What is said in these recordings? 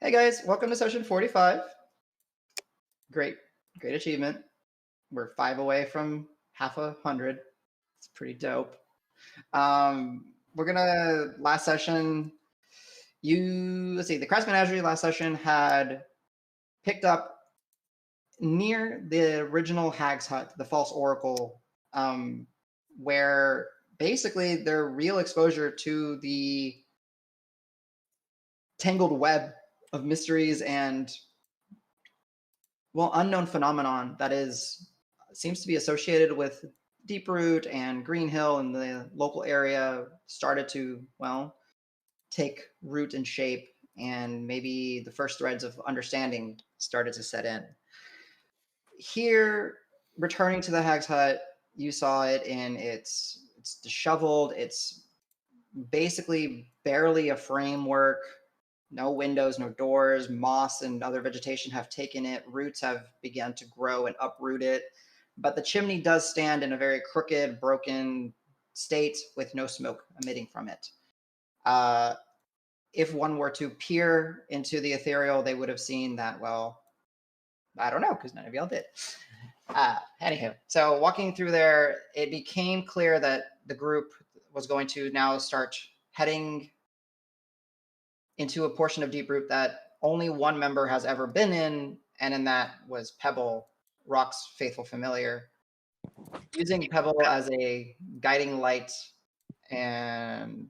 Hey guys, welcome to session 45. Great, great achievement. We're 5 away from half 100. It's pretty dope. Last session, let's see, the Crass Menagerie last session had picked up near the original Hag's Hut, the false oracle, where basically their real exposure to the tangled web of mysteries and unknown phenomenon that seems to be associated with Deeproot and Green Hill in the local area started to, take root and shape, and maybe the first threads of understanding started to set in. Here, returning to the Hag's Hut, you saw it in it's disheveled, it's basically barely a framework. No windows, no doors, moss and other vegetation have taken it. Roots have begun to grow and uproot it. But the chimney does stand in a very crooked, broken state with no smoke emitting from it. If one were to peer into the ethereal, they would have seen that, I don't know, because none of y'all did. Anywho, so walking through there, it became clear that the group was going to now start heading into a portion of Deeproot that only one member has ever been in, and that was Pebble, Rock's faithful familiar. Using Pebble as a guiding light, and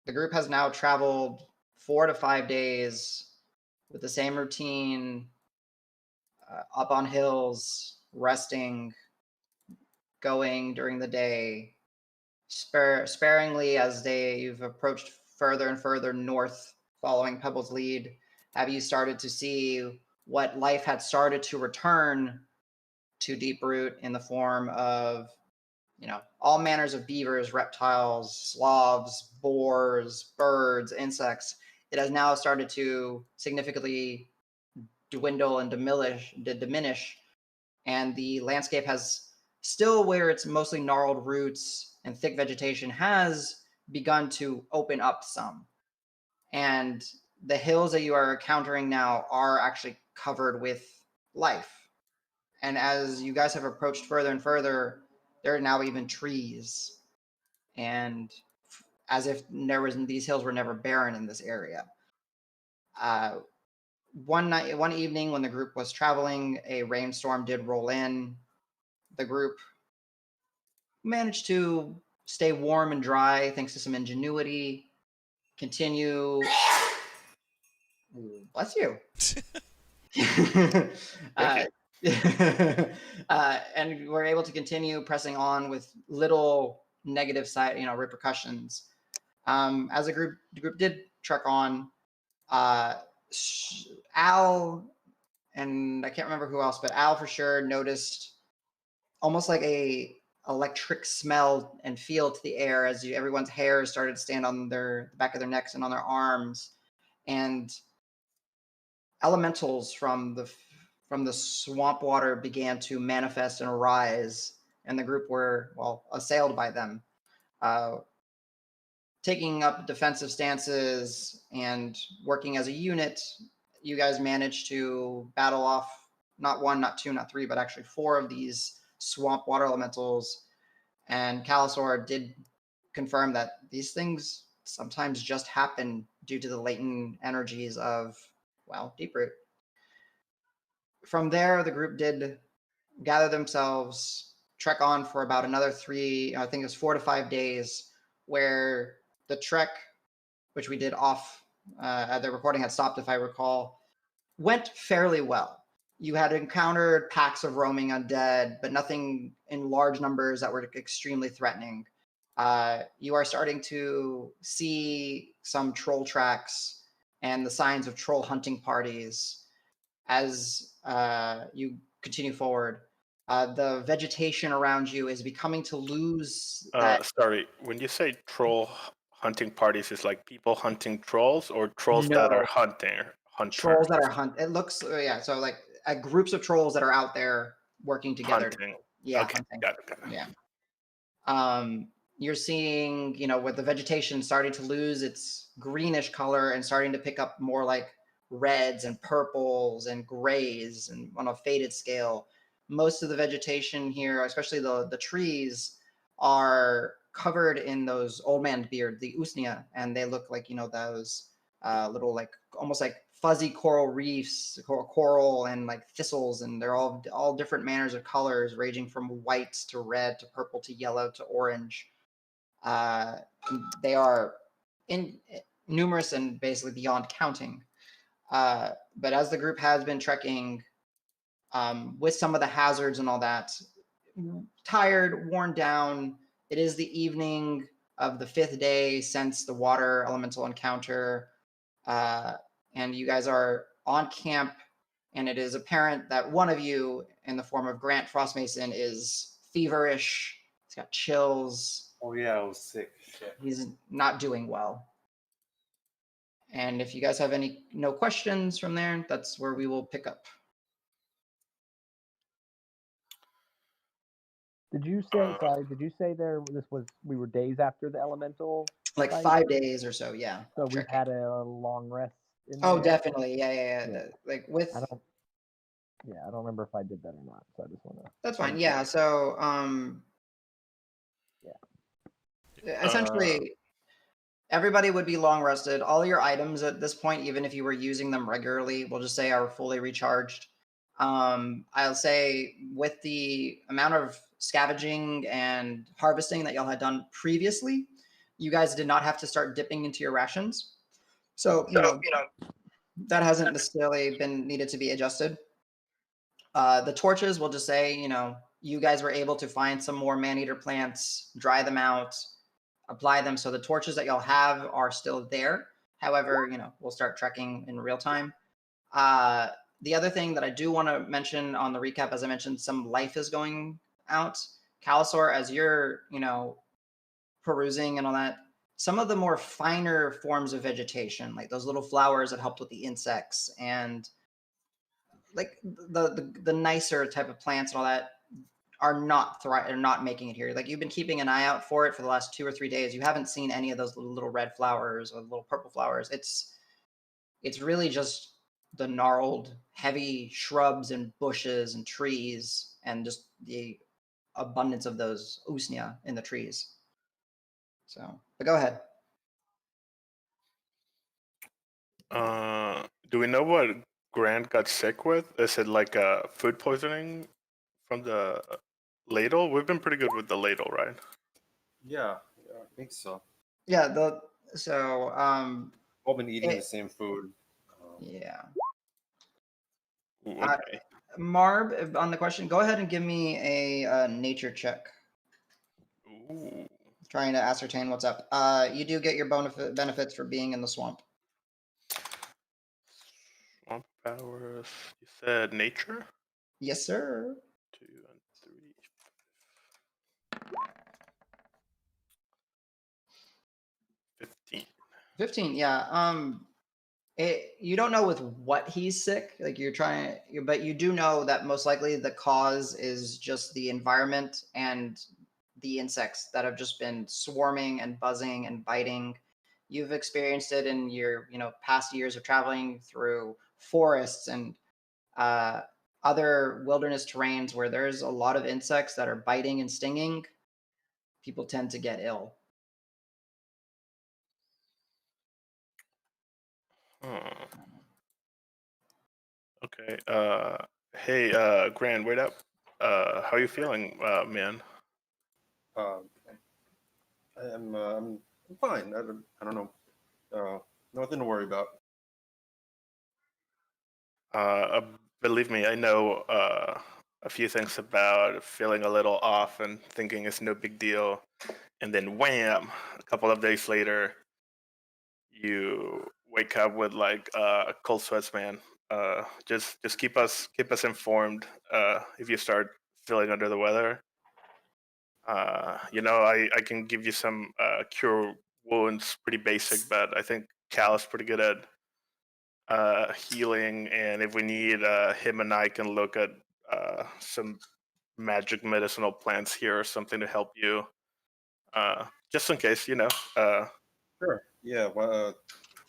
the group has now traveled 4 to 5 days with the same routine, up on hills, resting, going during the day, sparingly as you've approached further and further north, following Pebble's lead. Have you started to see what life had started to return to Deeproot in the form of, all manners of beavers, reptiles, slavs, boars, birds, insects? It has now started to significantly dwindle and diminish, and the landscape has still, where it's mostly gnarled roots and thick vegetation, has begun to open up some. And the hills that you are encountering now are actually covered with life. And as you guys have approached further and further, there are now even trees. And as if these hills were never barren in this area. One evening when the group was traveling, a rainstorm did roll in. The group managed to stay warm and dry thanks to some ingenuity. Continue. Bless you. And we're able to continue pressing on with little negative side, repercussions. As the group did trek on, Al, and I can't remember who else, but Al for sure noticed almost like a electric smell and feel to the air as everyone's hair started to stand on the back of their necks and on their arms, and elementals from the swamp water began to manifest and arise, and the group were assailed by them, taking up defensive stances and working as a unit. You guys managed to battle off not 1, not 2, not 3, but actually 4 of these swamp water elementals. And Calisor did confirm that these things sometimes just happen due to the latent energies of, Deeproot. From there, the group did gather themselves, trek on for about another 3, I think it was 4 to 5 days, where the trek, which we did off, the recording had stopped, if I recall, went fairly well. You had encountered packs of roaming undead, but nothing in large numbers that were extremely threatening. You are starting to see some troll tracks and the signs of troll hunting parties as you continue forward. The vegetation around you is becoming to lose that. Sorry, when you say troll hunting parties, is like people hunting trolls, or trolls No. that are hunting? Trolls that are it looks, so like groups of trolls that are out there working together. Hunting. Yeah, Okay, hunting. got it. Yeah. You're seeing, with the vegetation starting to lose its greenish color and starting to pick up more like reds and purples and grays and on a faded scale. Most of the vegetation here, especially the trees, are covered in those old man beard, the usnea, and they look like, those little, like, almost like fuzzy coral reefs, coral and like thistles, and they're all different manners of colors, ranging from white to red to purple to yellow to orange. Uh, they are in numerous and basically beyond counting. But as the group has been trekking, with some of the hazards and all that, tired, worn down, it is the evening of the 5th day since the water elemental encounter, uh, and you guys are on camp, and it is apparent that one of you, in the form of Grant Frostmason, is feverish. He's got chills. Oh yeah, I was sick. Shit. He's not doing well. And if you guys have no questions from there, that's where we will pick up. Did you say? Sorry. Did you say we were days after the elemental? Like fight? 5 days or so, yeah. So we've had a long rest. Oh, there? definitely, yeah. Like with. I don't remember if I did that or not. So I just want to. That's fine. Yeah. So essentially, everybody would be long rested. All your items at this point, even if you were using them regularly, we'll just say are fully recharged. I'll say with the amount of scavenging and harvesting that y'all had done previously, you guys did not have to start dipping into your rations. So, that hasn't necessarily been needed to be adjusted. The torches, we'll just say, you guys were able to find some more man-eater plants, dry them out, apply them. So the torches that y'all have are still there. However, we'll start trekking in real time. The other thing that I do want to mention on the recap, as I mentioned, some life is going out. Calisor, as you're, perusing and all that, some of the more finer forms of vegetation, like those little flowers that helped with the insects, and like the nicer type of plants and all that, are not making it here. Like, you've been keeping an eye out for it for the last 2 or 3 days. You haven't seen any of those little red flowers or little purple flowers. It's really just the gnarled, heavy shrubs and bushes and trees, and just the abundance of those usnea in the trees. So, but go ahead. Do we know what Grant got sick with? Is it like food poisoning from the ladle? We've been pretty good with the ladle, right? Yeah, I think so. Yeah, All been eating the same food. Yeah. Ooh, okay. Marb, on the question, go ahead and give me a nature check. Ooh. Trying to ascertain what's up. You do get your benefits for being in the swamp. Swamp powers. You said nature? Yes, sir. 2 and 3. 15. 15, yeah. You don't know with what he's sick. Like, but you do know that most likely the cause is just the environment and the insects that have just been swarming and buzzing and biting. You've experienced it in your, past years of traveling through forests and other wilderness terrains where there's a lot of insects that are biting and stinging. People tend to get ill. Okay. Hey, Grant, wait up. How are you feeling, man? I'm fine. I don't know. Nothing to worry about. Believe me, I know a few things about feeling a little off and thinking it's no big deal, and then wham! A couple of days later, you wake up with like cold sweats, man. Just keep us informed if you start feeling under the weather. I can give you some cure wounds, pretty basic, but I think Cal is pretty good at healing. And if we need, him and I can look at some magic medicinal plants here or something to help you, just in case, Sure. Yeah. Well,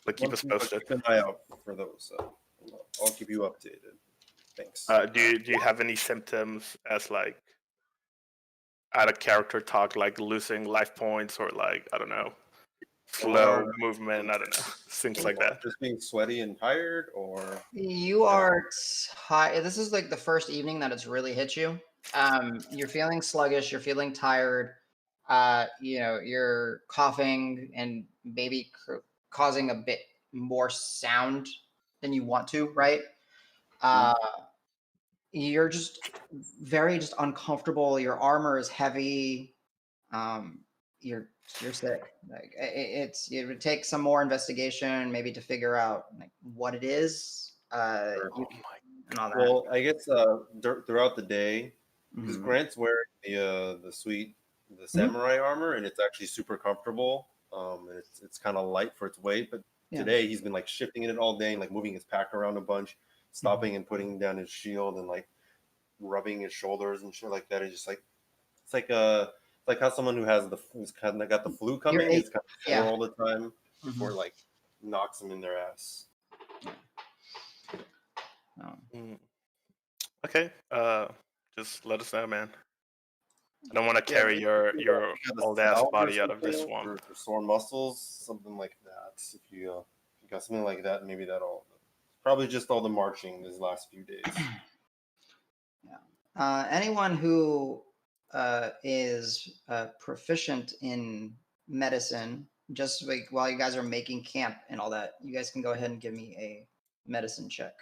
Like keep us posted. Keep an eye out for those. I'll keep you updated. Thanks. Do you have any symptoms as like out of character talk, like losing life points or like I don't know, slow movement? I don't know, things like that. Just being sweaty and tired, or You are tired. This is like the first evening that it's really hit you. You're feeling sluggish. You're feeling tired. You're coughing and maybe causing a bit more sound than you want to, right? You're just very just uncomfortable. Your armor is heavy. You're sick. Like it would take some more investigation, maybe to figure out like what it is. And all that. Well, I guess throughout the day, because Mhm. Grant's wearing the samurai armor, and it's actually super comfortable. And it's kind of light for its weight. But today he's been like shifting in it all day, and like moving his pack around a bunch, stopping and putting down his shield, and like rubbing his shoulders and shit like that. It's just like it's like how someone who's kind of got the flu coming is kind of sore all the time before it like knocks them in their ass. Okay. Just let us know, man. I don't want to carry your old ass body out of this swamp. Or sore muscles, something like that. If you got something like that, maybe that'll probably just all the marching these last few days. Anyone who is proficient in medicine, just like while you guys are making camp and all that, you guys can go ahead and give me a medicine check.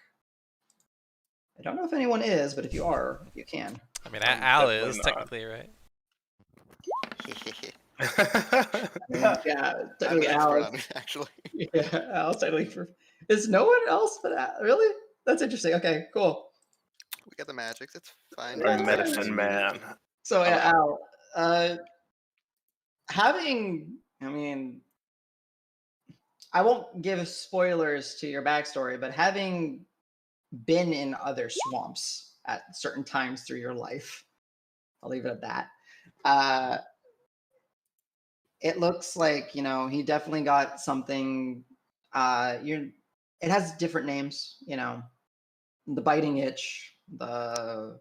I don't know if anyone is, but if you are, you can. I mean, Al is technically, right? Yeah, technically Al. Actually. Yeah, Al's technically. Is no one else but Al? Really? That's interesting. Okay, cool. We got the magics. It's fine. I'm medicine man. So Al, I won't give spoilers to your backstory, but having been in other swamps at certain times through your life, I'll leave it at that. It looks like, he definitely got something. It has different names, the biting itch, the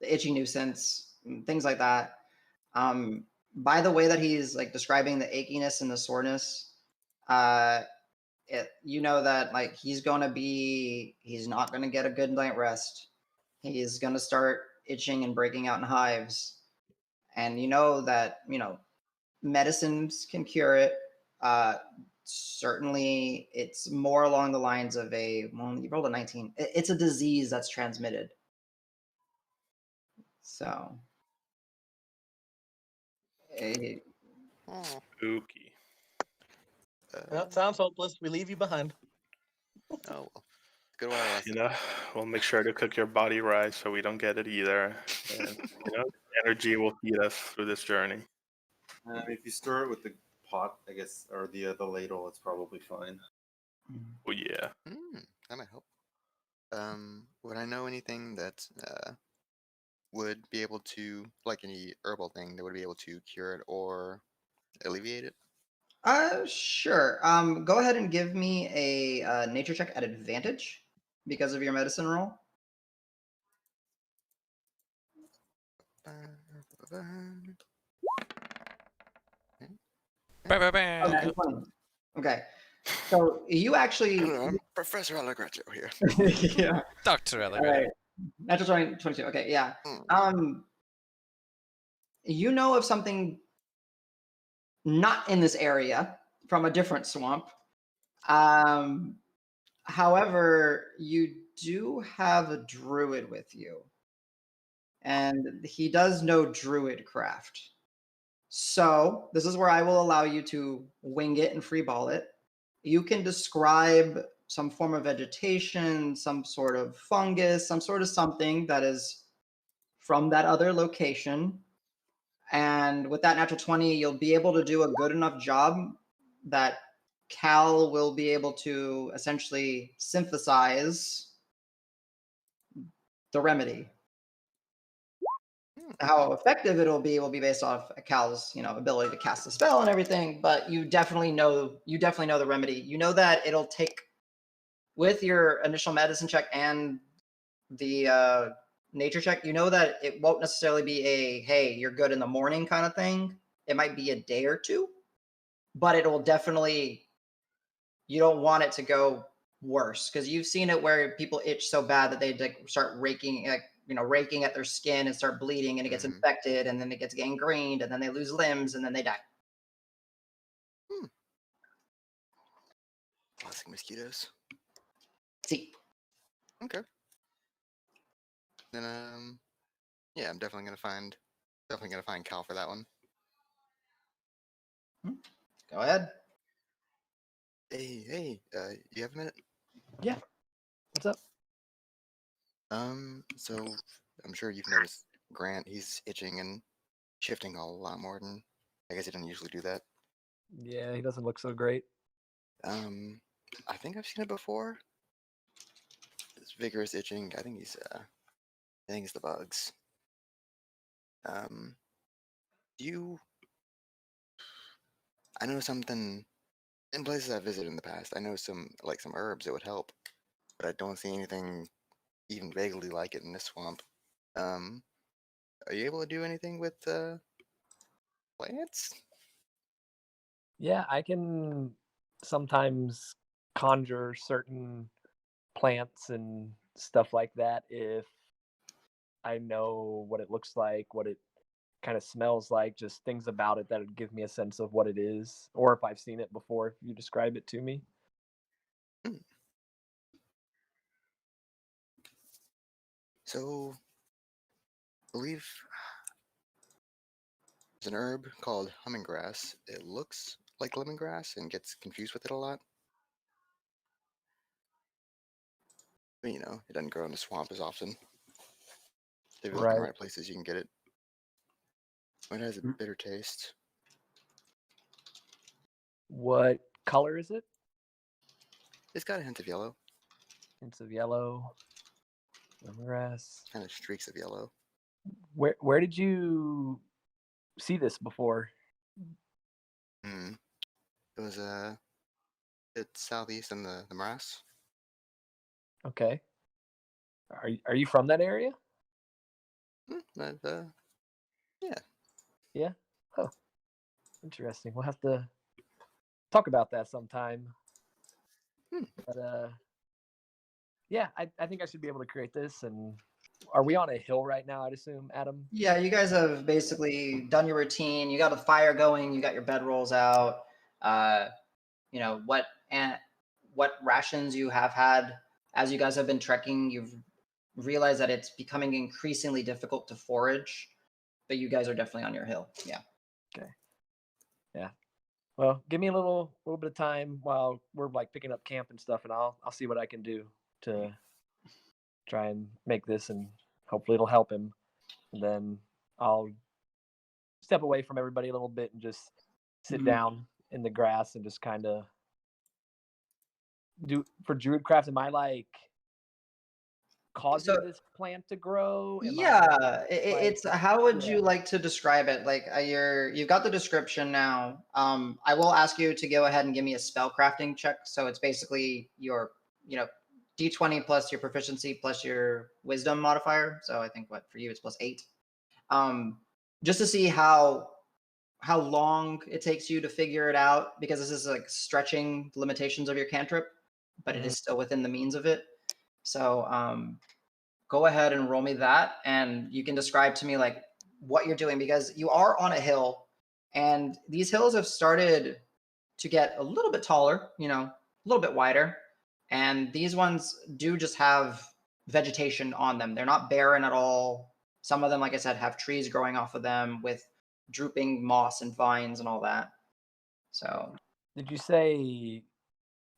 itchy nuisance, things like that. By the way that he's like describing the achiness and the soreness, that like he's not gonna get a good night rest. He's gonna start itching and breaking out in hives, and that medicines can cure it. Certainly, it's more along the lines of you rolled a 19. It's a disease that's transmitted. So, Spooky. Well, sounds hopeless. We leave you behind. Oh well, good one. We'll make sure to cook your body right so we don't get it either. And energy will feed us through this journey. If you stir it with the pot, I guess, or the ladle, it's probably fine. Oh yeah. That might help. Would I know anything that would be able to, like any herbal thing that would be able to cure it or alleviate it? Sure. Go ahead and give me a nature check at advantage because of your medicine roll. Okay. So you actually Professor Allegretto here. yeah. Dr. Allegretto. Right. Natural 22. Okay, yeah. You know of something not in this area from a different swamp. However, you do have a druid with you, and he does know druid craft. So this is where I will allow you to wing it and freeball it. You can describe some form of vegetation, some sort of fungus, some sort of something that is from that other location. And with that natural 20, you'll be able to do a good enough job that Cal will be able to essentially synthesize the remedy. How effective it'll be will be based off Cal's, ability to cast the spell and everything. But you definitely know the remedy. You know that it'll take with your initial medicine check and the nature check. You know that it won't necessarily be a hey, you're good in the morning kind of thing. It might be a day or two, but it will definitely. You don't want it to go worse because you've seen it where people itch so bad that they start raking at their skin and start bleeding, and it gets infected, and then it gets gangrened, and then they lose limbs, and then they die. Classic mosquitoes. See. Okay. Then yeah, I'm definitely gonna find Cal for that one. Go ahead. Hey, you have a minute? Yeah. What's up? So I'm sure you've noticed Grant. He's itching and shifting a lot more than I guess he doesn't usually do that. Yeah, he doesn't look so great. I think I've seen it before. This vigorous itching. I think it's the bugs. I know something in places I've visited in the past. I know some herbs that would help, but I don't see anything even vaguely like it in this swamp. Are you able to do anything with plants? Yeah, I can sometimes conjure certain plants and stuff like that if I know what it looks like, what it kind of smells like, just things about it that would give me a sense of what it is, or if I've seen it before, if you describe it to me. So, I believe there's an herb called humminggrass. It looks like lemongrass and gets confused with it a lot. But, it doesn't grow in the swamp as often. If you look in the Right. right places, you can get it. It has a bitter taste. What color is it? It's got a hint of yellow. Hints of yellow. Lemongrass. Kind of streaks of yellow. Where did you see this before? It was it's southeast in the morass. Okay. Are you from that area? Yeah. Yeah. Oh, interesting. We'll have to talk about that sometime. But yeah, I think I should be able to create this. And are we on a hill right now? I'd assume, Adam. Yeah, you guys have basically done your routine. You got a fire going. You got your bedrolls out. What rations you have had as you guys have been trekking. You've realized that it's becoming increasingly difficult to forage, but you guys are definitely on your hill. Yeah. Okay. Yeah. Well, give me a little bit of time while we're picking up camp and stuff, and I'll see what I can do to try and make this, and hopefully it'll help him. And then I'll step away from everybody a little bit and just sit down in the grass and just kind of do for Druidcraft. Am I causing this plant to grow? It's how would you like to describe it? You've got the description now. I will ask you to go ahead and give me a spell crafting check. So it's basically your D20 plus your proficiency plus your wisdom modifier. So I think for you it's +8. Just to see how long it takes you to figure it out, because this is stretching the limitations of your cantrip, but it is still within the means of it. So go ahead and roll me that, and you can describe to me what you're doing, because you are on a hill, and these hills have started to get a little bit taller, a little bit wider, and these ones do just have vegetation on them. They're not barren at all. Some of them, like I said, have trees growing off of them with drooping moss and vines and all that. So did you say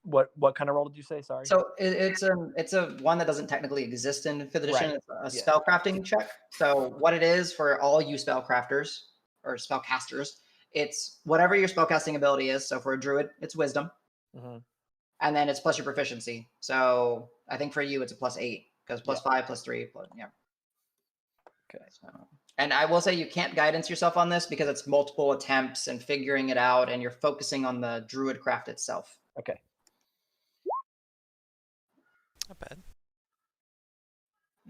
what kind of role did you say? Sorry. So it's a one that doesn't technically exist in 5th edition. Right. It's a spellcrafting check. So what it is for all you spellcrafters or spellcasters, it's whatever your spellcasting ability is. So for a druid, it's wisdom, and then it's plus your proficiency. So I think for you it's a +8 because +5 +3 yeah. Okay. So And I will say you can't guidance yourself on this because it's multiple attempts and figuring it out, and you're focusing on the druid craft itself. Okay. Not bad.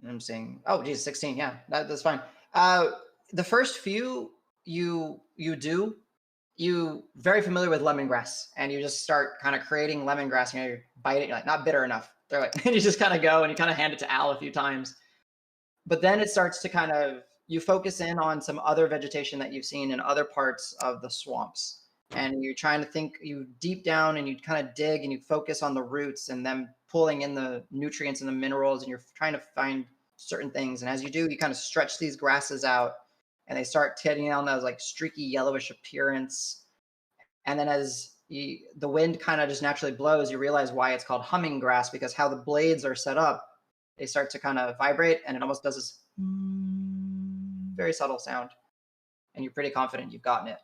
I'm saying, oh, geez, 16. Yeah, that's fine. The first few you very familiar with lemongrass, and you just start kind of creating lemongrass. You know, you're biting, you're like, not bitter enough. They're like, and you just kind of go and you kind of hand it to Al a few times. But then it starts to kind of, you focus in on some other vegetation that you've seen in other parts of the swamps. And you're trying to think, you deep down and you kind of dig and you focus on the roots and them pulling in the nutrients and the minerals, and you're trying to find certain things. And as you do, you kind of stretch these grasses out and they start taking on those like streaky yellowish appearance. And then as the wind kind of just naturally blows, you realize why it's called humming grass, because how the blades are set up, they start to kind of vibrate, and it almost does this very subtle sound. And you're pretty confident you've gotten it.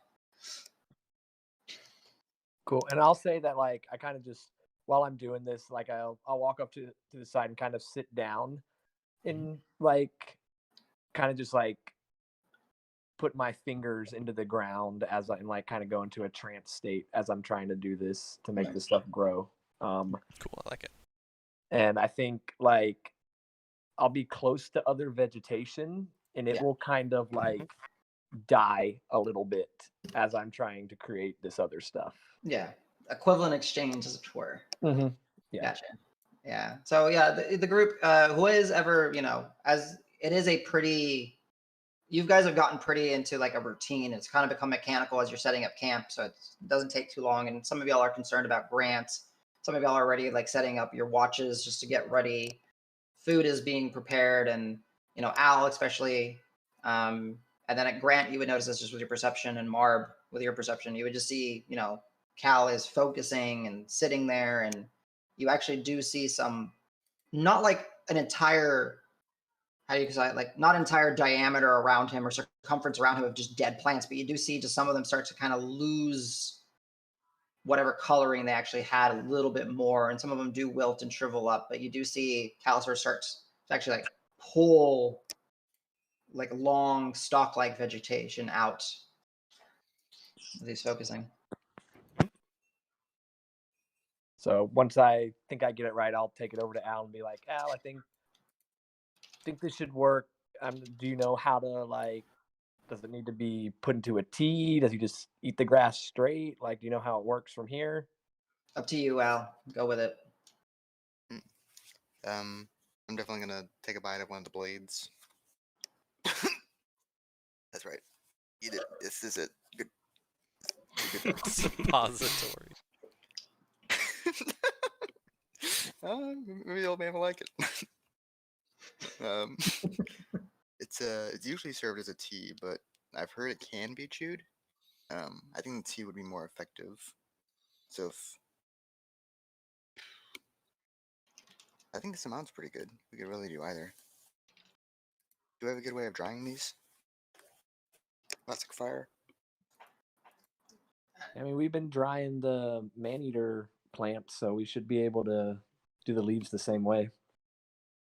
Cool. And I'll say that, like, I kind of just, while I'm doing this, like, I'll walk up to the side and kind of sit down and, like, kind of just, like, put my fingers into the ground as I'm, like, kind of go into a trance state as I'm trying to do this to make this stuff grow. Cool, I like it. And I think, like, I'll be close to other vegetation, and it will kind of, like, die a little bit as I'm trying to create this other stuff. Yeah, equivalent exchange, as it were. Mm-hmm. Yeah. Gotcha. Yeah. So yeah, the group, who is ever, you know, as it is a pretty, you guys have gotten pretty into like a routine. It's kind of become mechanical as you're setting up camp, so it doesn't take too long. And some of y'all are concerned about grants. Some of y'all are already like setting up your watches just to get ready. Food is being prepared, and you know, Al especially. And then at Grant, you would notice this just with your perception, and Marb with your perception, you would just see, you know, Cal is focusing and sitting there, and you actually do see some, not like an entire, how do you say, like not entire diameter around him or circumference around him of just dead plants, but you do see just some of them start to kind of lose whatever coloring they actually had a little bit more, and some of them do wilt and shrivel up. But you do see Calisor starts to actually like pull like long stalk-like vegetation out as he's focusing. So once I think I get it right, I'll take it over to Al and be like, Al, I think this should work. Do you know how to, like, does it need to be put into a tea? Does he just eat the grass straight? Like, do you know how it works from here? Up to you, Al. Go with it. I'm definitely gonna take a bite of one of the blades. That's right. Eat it. This is it. Good. Suppository. Maybe the old man will like it. It's usually served as a tea, but I've heard it can be chewed. I think the tea would be more effective. So I think this amount's pretty good. We could really do either. Do I have a good way of drying these? Classic fire. I mean, we've been drying the man-eater plant, so we should be able to do the leaves the same way.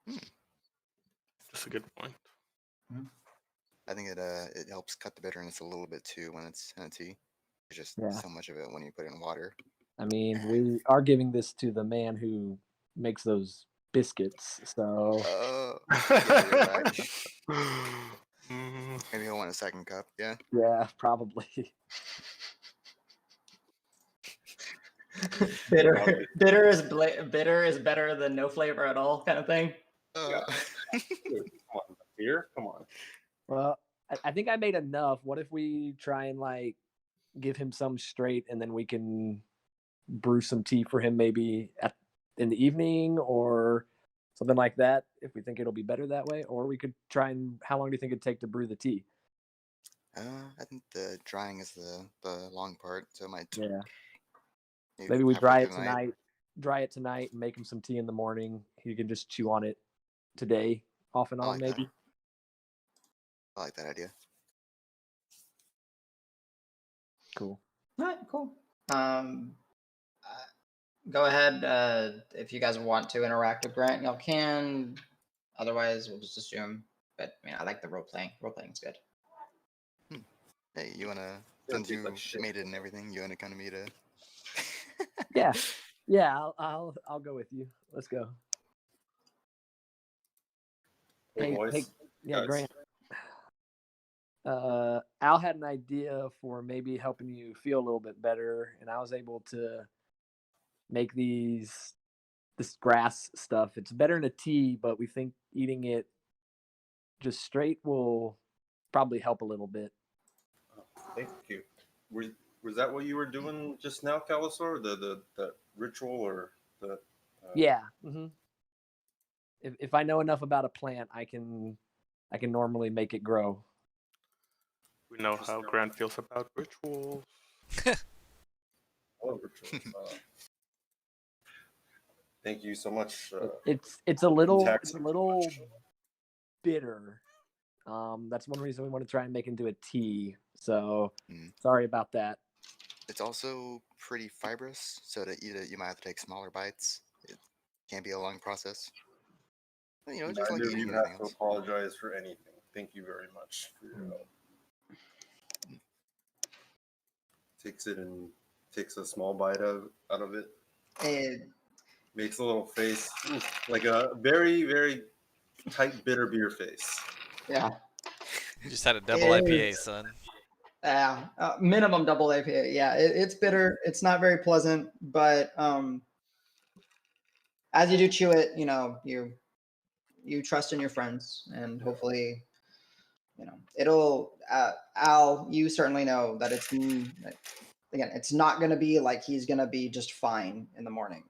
That's a good point. I think it helps cut the bitterness a little bit too when it's in a tea. There's just so much of it when you put it in water. I mean, we are giving this to the man who makes those biscuits, so. Yeah, you're right. Maybe he'll want a second cup. Yeah. Yeah, probably. bitter is better than no flavor at all, kind of thing. Come on, beer. Come on. Well, I think I made enough. What if we try and like give him some straight, and then we can brew some tea for him maybe in the evening or something like that, if we think it'll be better that way? Or we could try and, how long do you think it'd take to brew the tea? I think the drying is the long part, so it might. Yeah. Maybe we dry it tonight and make him some tea in the morning. He can just chew on it today, off and on, maybe. I like that idea. Cool. All right, cool. Go ahead. If you guys want to interact with Grant, y'all can. Otherwise, we'll just assume but I mean, I like the role playing. Role playing is good. Hey, you wanna, Yeah, since it's you like shit. made it and everything, you wanna kind of meet a. Yeah, yeah. I'll go with you. Let's go. Hey, boys. Yeah, guys. Grant. Al had an idea for maybe helping you feel a little bit better, and I was able to make this grass stuff. It's better in a tea, but we think eating it just straight will probably help a little bit. Thank you. Was that what you were doing just now, Calisor? The ritual or the? Yeah. If I know enough about a plant, I can normally make it grow. We know how Grant feels about rituals. Oh, rituals. Thank you so much. It's a little tax- bitter. That's one reason we want to try and make it into a tea. So Mm. sorry about that. It's also pretty fibrous, so to eat it, you might have to take smaller bites. It can be a long process. But, just like Neither of eating you anything have to else. apologize for anything. Thank you very much for your help. Takes a small bite out of it. And Makes a little face, like a very, very tight bitter beer face. yeah, You just had a double It IPA, is. son. Minimum double IPA. Yeah, it's bitter. It's not very pleasant, but as you do chew it, you trust in your friends, and hopefully, it'll. Al, you certainly know that again, it's not going to be like he's going to be just fine in the morning.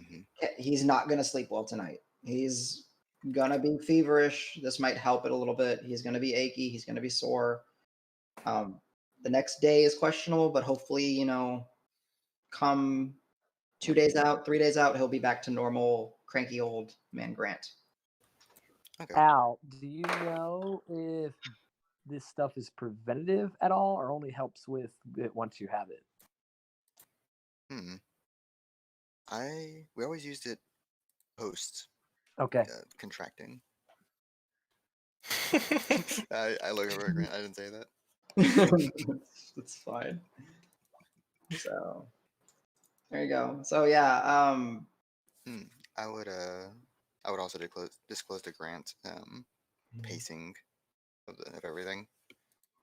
Mhm. He's not going to sleep well tonight. He's going to be feverish. This might help it a little bit. He's going to be achy. He's going to be sore. The next day is questionable, but hopefully, come 2 days out, 3 days out, he'll be back to normal, cranky old man Grant. Okay. Al, do you know if this stuff is preventative at all, or only helps with it once you have it? We always used it post Okay. contracting. I look over at Grant. I didn't say that. It's fine. So there you go. So yeah, I would also disclose to Grant pacing of everything.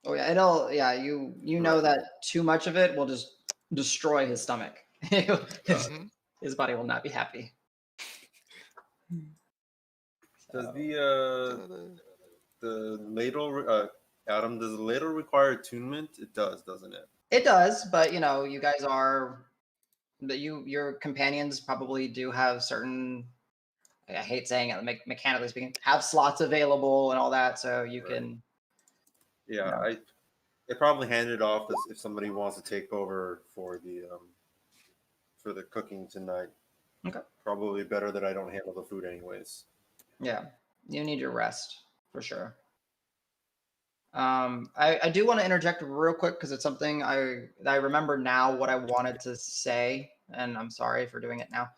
oh yeah, you know that too much of it will just destroy his stomach. His body will not be happy. Does So, the ladle, Adam? Does the ladle require attunement? It does, doesn't it? it does, but you guys are your companions probably do have certain. I hate saying it, mechanically speaking, have slots available and all that, so you Right. can. Yeah, I probably hand it off if somebody wants to take over for the cooking tonight. Okay. Probably better that I don't handle the food anyways. Yeah, you need your rest for sure. I do want to interject real quick because it's something I remember now what I wanted to say, and I'm sorry for doing it now.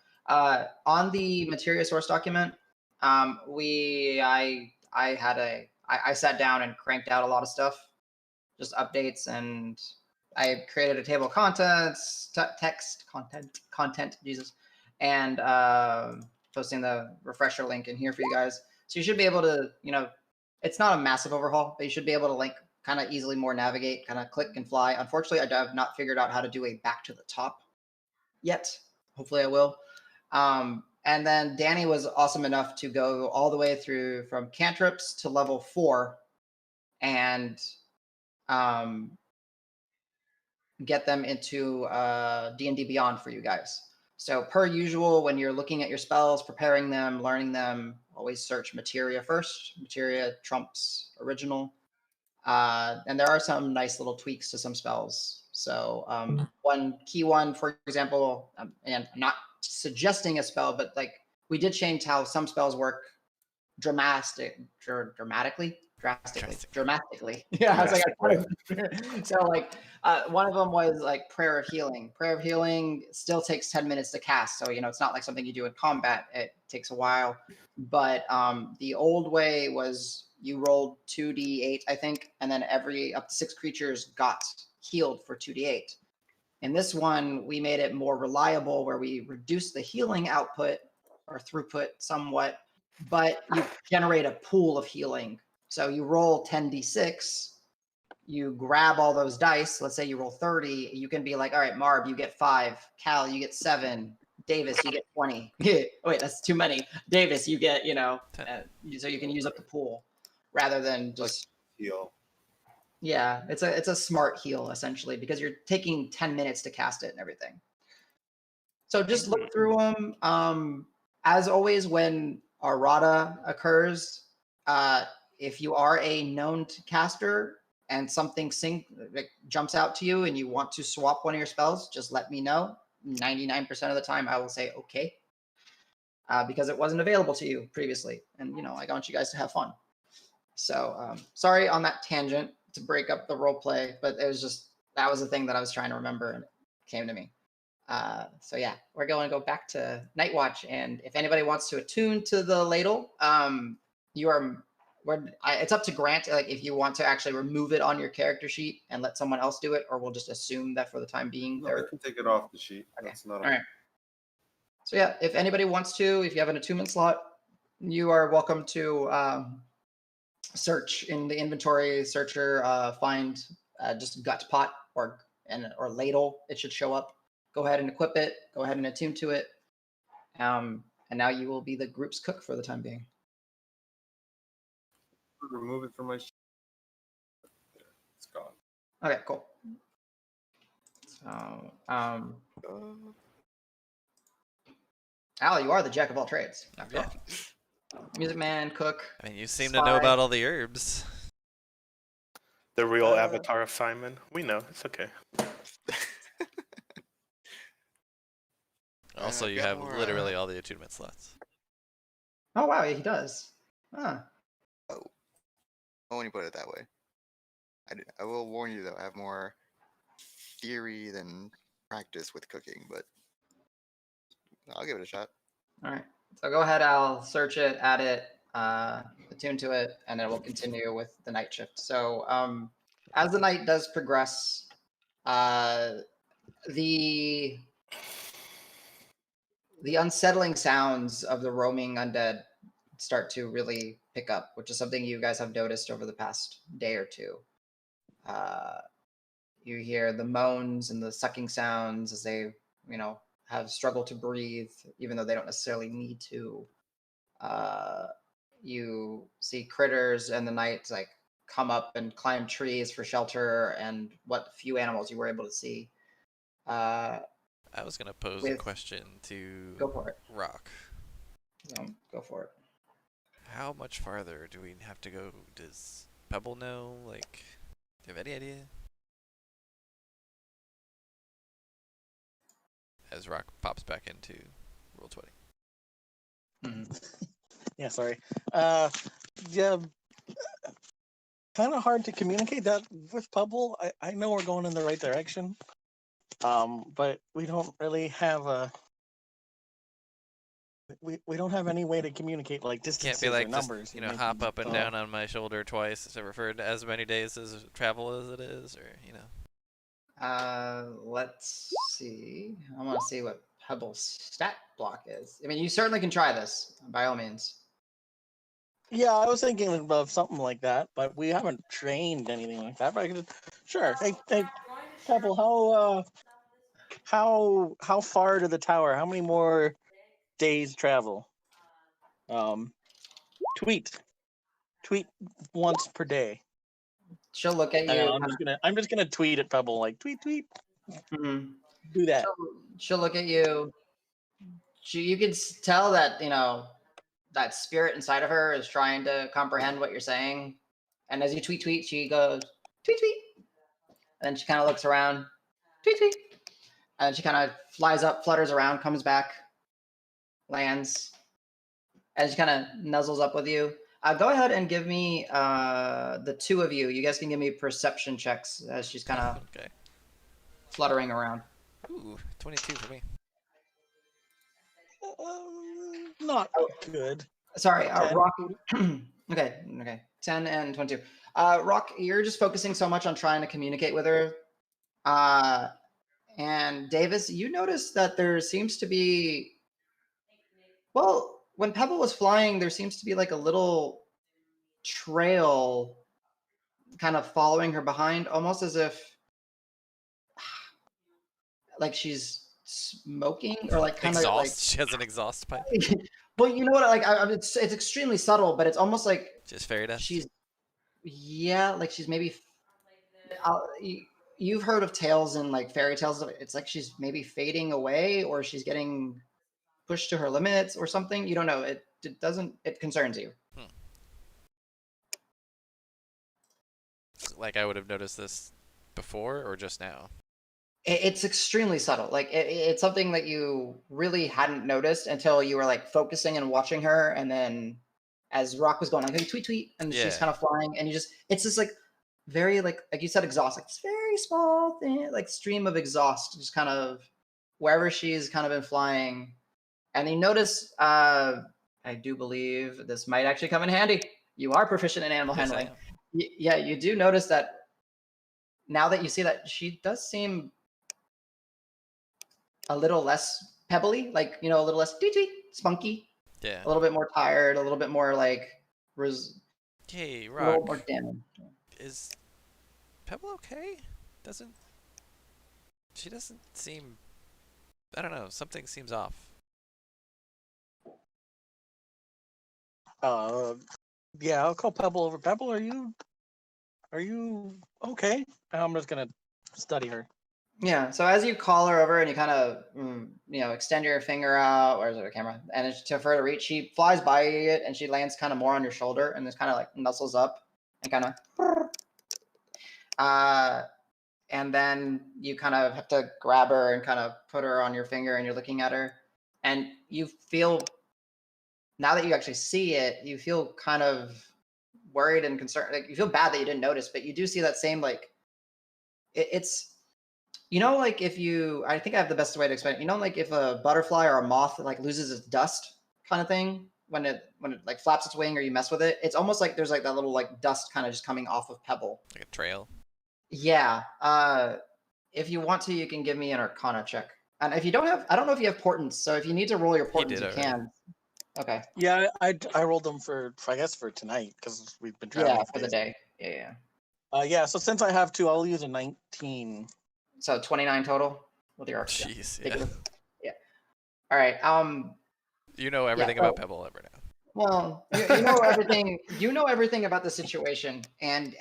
On the materia source document, I sat down and cranked out a lot of stuff, just updates, and I created a table of contents, text content, Jesus, and posting the refresher link in here for you guys. So you should be able to, it's not a massive overhaul, but you should be able to kind of easily more navigate, kind of click and fly. Unfortunately, I have not figured out how to do a back to the top yet. Hopefully I will. And then Danny was awesome enough to go all the way through from cantrips to level 4 and get them into D&D Beyond for you guys. So per usual, when you're looking at your spells, preparing them, learning them, always search materia first. Materia trumps original. And there are some nice little tweaks to some spells. So one key one, for example, and I'm not suggesting a spell, but we did change how some spells work dramatically. dramatically. Yeah, I was like, so like one of them was like Prayer of Healing. Prayer of Healing still takes 10 minutes to cast, so it's not like something you do in combat. It takes a while. But the old way was you rolled 2d8, I think, and then every up to 6 creatures got healed for 2d8. In this one, we made it more reliable, where we reduced the healing output or throughput somewhat, but you generate a pool of healing. So you roll 10d6, you grab all those dice. Let's say you roll 30. You can be like, all right, Marb, you get 5. Cal, you get 7. Davis, you get 20. Wait, that's too many. Davis, you get, so you can use up the pool rather than just heal. Yeah, it's a smart heal essentially, because you're taking 10 minutes to cast it and everything. So just look through them. As always, when errata occurs, if you are a known caster and something jumps out to you and you want to swap one of your spells, just let me know. 99% of the time, I will say okay, because it wasn't available to you previously, and I want you guys to have fun. So sorry on that tangent to break up the role play, but it was just that was the thing that I was trying to remember and it came to me. So yeah, we're going to go back to Night Watch, and if anybody wants to attune to the ladle, it's up to Grant. Like if you want to actually remove it on your character sheet and let someone else do it, or we'll just assume that for the time being. No, I can take it off the sheet. Okay. That's not all right. So yeah, if anybody wants to, if you have an attunement slot, you are welcome to search in the inventory searcher, find just gut pot or ladle. It should show up. Go ahead and equip it. Go ahead and attune to it. And now you will be the group's cook for the time being. Remove it from my sheet. It's gone. Okay, cool. So, Al, you are the jack of all trades. After all. Music man, cook. I mean, you seem to know about all the herbs. The real avatar of Simon. We know. It's okay. Also, you have literally all the attunement slots. Oh, wow, he does. Huh. Oh, when you put it that way. I will warn you, though, I have more theory than practice with cooking, but I'll give it a shot. All right. So go ahead, Al, search it, add it, attune to it, and then we'll continue with the night shift. So as the night does progress, the unsettling sounds of the roaming undead start to really pick up, which is something you guys have noticed over the past day or two. You hear the moans and the sucking sounds as they, have struggled to breathe, even though they don't necessarily need to. You see critters in the night come up and climb trees for shelter, and what few animals you were able to see. I was going to pose a question to Go for it. Rock. Go for it. How much farther do we have to go? Does Pebble know? Do you have any idea? As Rock pops back into Roll 20. Yeah, sorry. Yeah, kind of hard to communicate that with Pebble. I know we're going in the right direction, but we don't really have we don't have any way to communicate distances Can't be or numbers. just, hop up and down on my shoulder twice to refer to as many days as travel as it is, or Let's see. I want to see what Pebble's stat block is. I mean, you certainly can try this by all means. Yeah, I was thinking of something like that, but we haven't trained anything like that. But I could, sure. Hey, Pebble, how far to the tower? How many more days travel? Tweet once per day. She'll look at you. I'm just gonna tweet at Pebble tweet. Mm-hmm. Do that. She'll look at you. You can tell that that spirit inside of her is trying to comprehend what you're saying. And as you tweet, she goes tweet. And then she kind of looks around, tweet. And she kind of flies up, flutters around, comes back, lands, and she kind of nuzzles up with you. Go ahead and give me the two of you. You guys can give me perception checks as she's kind of Okay. fluttering around. Ooh, 22 for me. Not good. Sorry, 10. Rock. Okay. 10 and 22. Rock, you're just focusing so much on trying to communicate with her. And Davis, you notice that there seems to be, well, when Pebble was flying, there seems to be like a little trail kind of following her behind, almost as if like she's smoking or like kind of like. Exhaust. She has an exhaust pipe. Well, you know what? Like, it's extremely subtle, but it's almost like Just fairy dust. she's, yeah, like she's maybe. You've heard of tales and like fairy tales. It's like she's maybe fading away, or she's getting pushed to her limits, or something. You don't know. It doesn't. It concerns you. Like I would have noticed this before or just now. It's extremely subtle. Like it's something that you really hadn't noticed until you were like focusing and watching her, and then as Rock was going like, hey, tweet tweet, and she's Yeah. kind of flying, and it's just like very like you said, exhaust, like it's very small thing, like stream of exhaust, just kind of wherever she's kind of been flying. And you notice, I do believe this might actually come in handy. You are proficient in animal Yes, I handling. am. Yeah, you do notice that now that you see that she does seem a little less pebbly, like, a little less spunky, Yeah. a little bit more tired, a little bit more like Hey, a little more Rock. damage. Is Pebble okay? She doesn't seem, I don't know, something seems off. Yeah, I'll call Pebble over. Pebble, are you okay? I'm just gonna study her. Yeah. So as you call her over and you kind of, extend your finger out, or is it a camera? And it's to for her to reach, she flies by it and she lands kind of more on your shoulder and just kind of like nuzzles up and kind of, and then you kind of have to grab her and kind of put her on your finger and you're looking at her, and you feel, now that you actually see it, you feel kind of worried and concerned. Like you feel bad that you didn't notice, but you do see that same like it's like if you, I think I have the best way to explain it. Like if a butterfly or a moth like loses its dust kind of thing when it like flaps its wing or you mess with it, it's almost like there's like that little like dust kind of just coming off of Pebble. Like a trail. Yeah. If you want to, you can give me an Arcana check. And if you don't have, I don't know if you have portents. So if you need to roll your portents, you can. Okay. Yeah, I rolled them for I guess for tonight because we've been traveling. Yeah, for the day. Yeah. Yeah. So since I have two, I'll use a 19. So 29 total with your Jeez, yeah. yeah. Yeah. All right. You know everything about Pebble ever now. Well, you know everything. You know everything about the situation, and